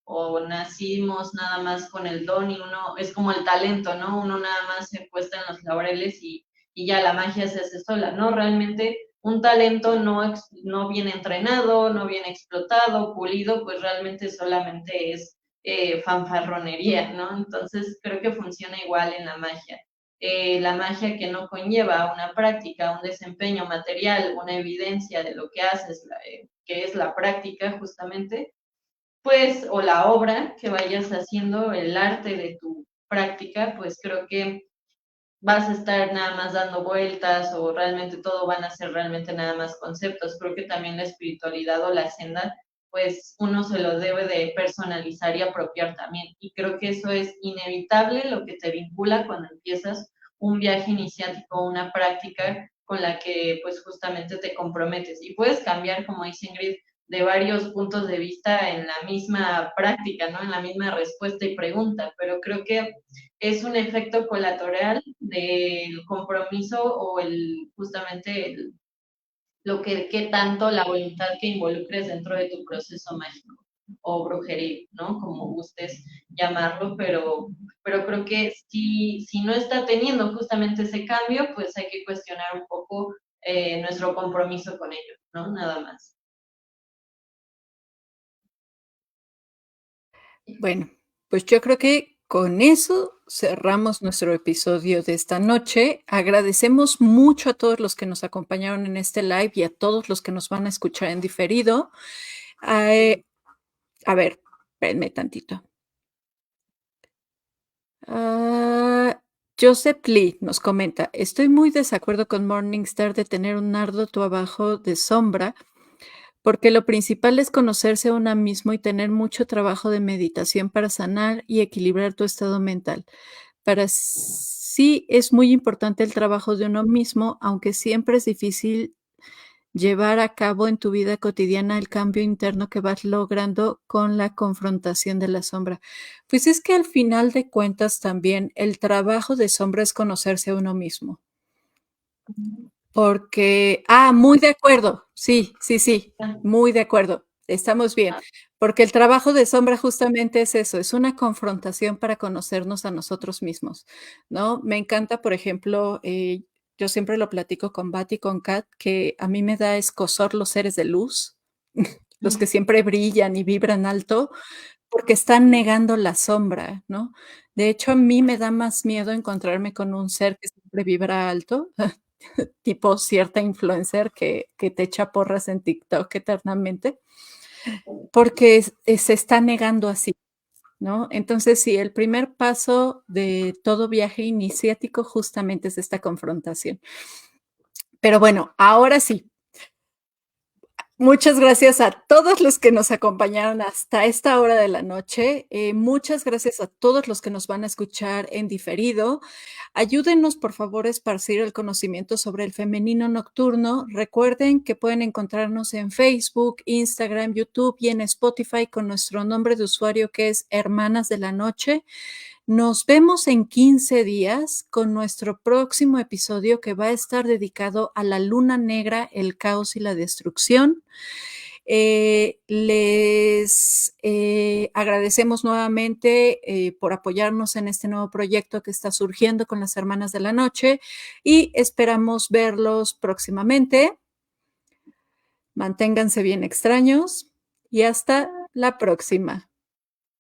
o nacimos nada más con el don y uno es como el talento, ¿no? Uno nada más se puesta en los laureles y ya la magia se hace sola, ¿no? Realmente un talento no bien entrenado, no bien explotado, pulido, pues realmente solamente es fanfarronería, ¿no? Entonces creo que funciona igual en la magia. La magia que no conlleva una práctica, un desempeño material, una evidencia de lo que haces, que es la práctica justamente, pues, o la obra que vayas haciendo, el arte de tu práctica, pues creo que vas a estar nada más dando vueltas o realmente todo van a ser realmente nada más conceptos. Creo que también la espiritualidad o la senda, pues uno se lo debe de personalizar y apropiar también. Y creo que eso es inevitable lo que te vincula cuando empiezas un viaje iniciático, una práctica con la que pues justamente te comprometes. Y puedes cambiar, como dice Ingrid, de varios puntos de vista en la misma práctica, ¿no? En la misma respuesta y pregunta, pero creo que es un efecto colateral del compromiso o justamente lo que qué tanto la voluntad que involucres dentro de tu proceso mágico o brujería, ¿no? Como gustes llamarlo, pero creo que si no está teniendo justamente ese cambio, pues hay que cuestionar un poco nuestro compromiso con ello, ¿no? Nada más. Bueno, pues yo creo que con eso cerramos nuestro episodio de esta noche. Agradecemos mucho a todos los que nos acompañaron en este live y a todos los que nos van a escuchar en diferido. A ver, espérenme tantito. Joseph Lee nos comenta, estoy muy desacuerdo con Morningstar de tener un arduo trabajo de sombra, porque lo principal es conocerse a uno mismo y tener mucho trabajo de meditación para sanar y equilibrar tu estado mental. Para sí es muy importante el trabajo de uno mismo, aunque siempre es difícil llevar a cabo en tu vida cotidiana el cambio interno que vas logrando con la confrontación de la sombra. Pues es que al final de cuentas también el trabajo de sombra es conocerse a uno mismo. Porque, muy de acuerdo, sí, sí, sí, muy de acuerdo, estamos bien, porque el trabajo de sombra justamente es eso, es una confrontación para conocernos a nosotros mismos, ¿no? Me encanta, por ejemplo, yo siempre lo platico con Bat y con Kat, que a mí me da escozor los seres de luz, los que siempre brillan y vibran alto, porque están negando la sombra, ¿no? De hecho, a mí me da más miedo encontrarme con un ser que siempre vibra alto, tipo cierta influencer que te echa porras en TikTok eternamente, porque se está negando así, ¿no? Entonces, sí, el primer paso de todo viaje iniciático justamente es esta confrontación. Pero bueno, ahora sí. Muchas gracias a todos los que nos acompañaron hasta esta hora de la noche. Muchas gracias a todos los que nos van a escuchar en diferido. Ayúdenos, por favor, a esparcir el conocimiento sobre el femenino nocturno. Recuerden que pueden encontrarnos en Facebook, Instagram, YouTube y en Spotify con nuestro nombre de usuario que es Hermanas de la Noche. Nos vemos en 15 días con nuestro próximo episodio que va a estar dedicado a la luna negra, el caos y la destrucción. Les agradecemos nuevamente por apoyarnos en este nuevo proyecto que está surgiendo con las Hermanas de la Noche y esperamos verlos próximamente. Manténganse bien extraños y hasta la próxima.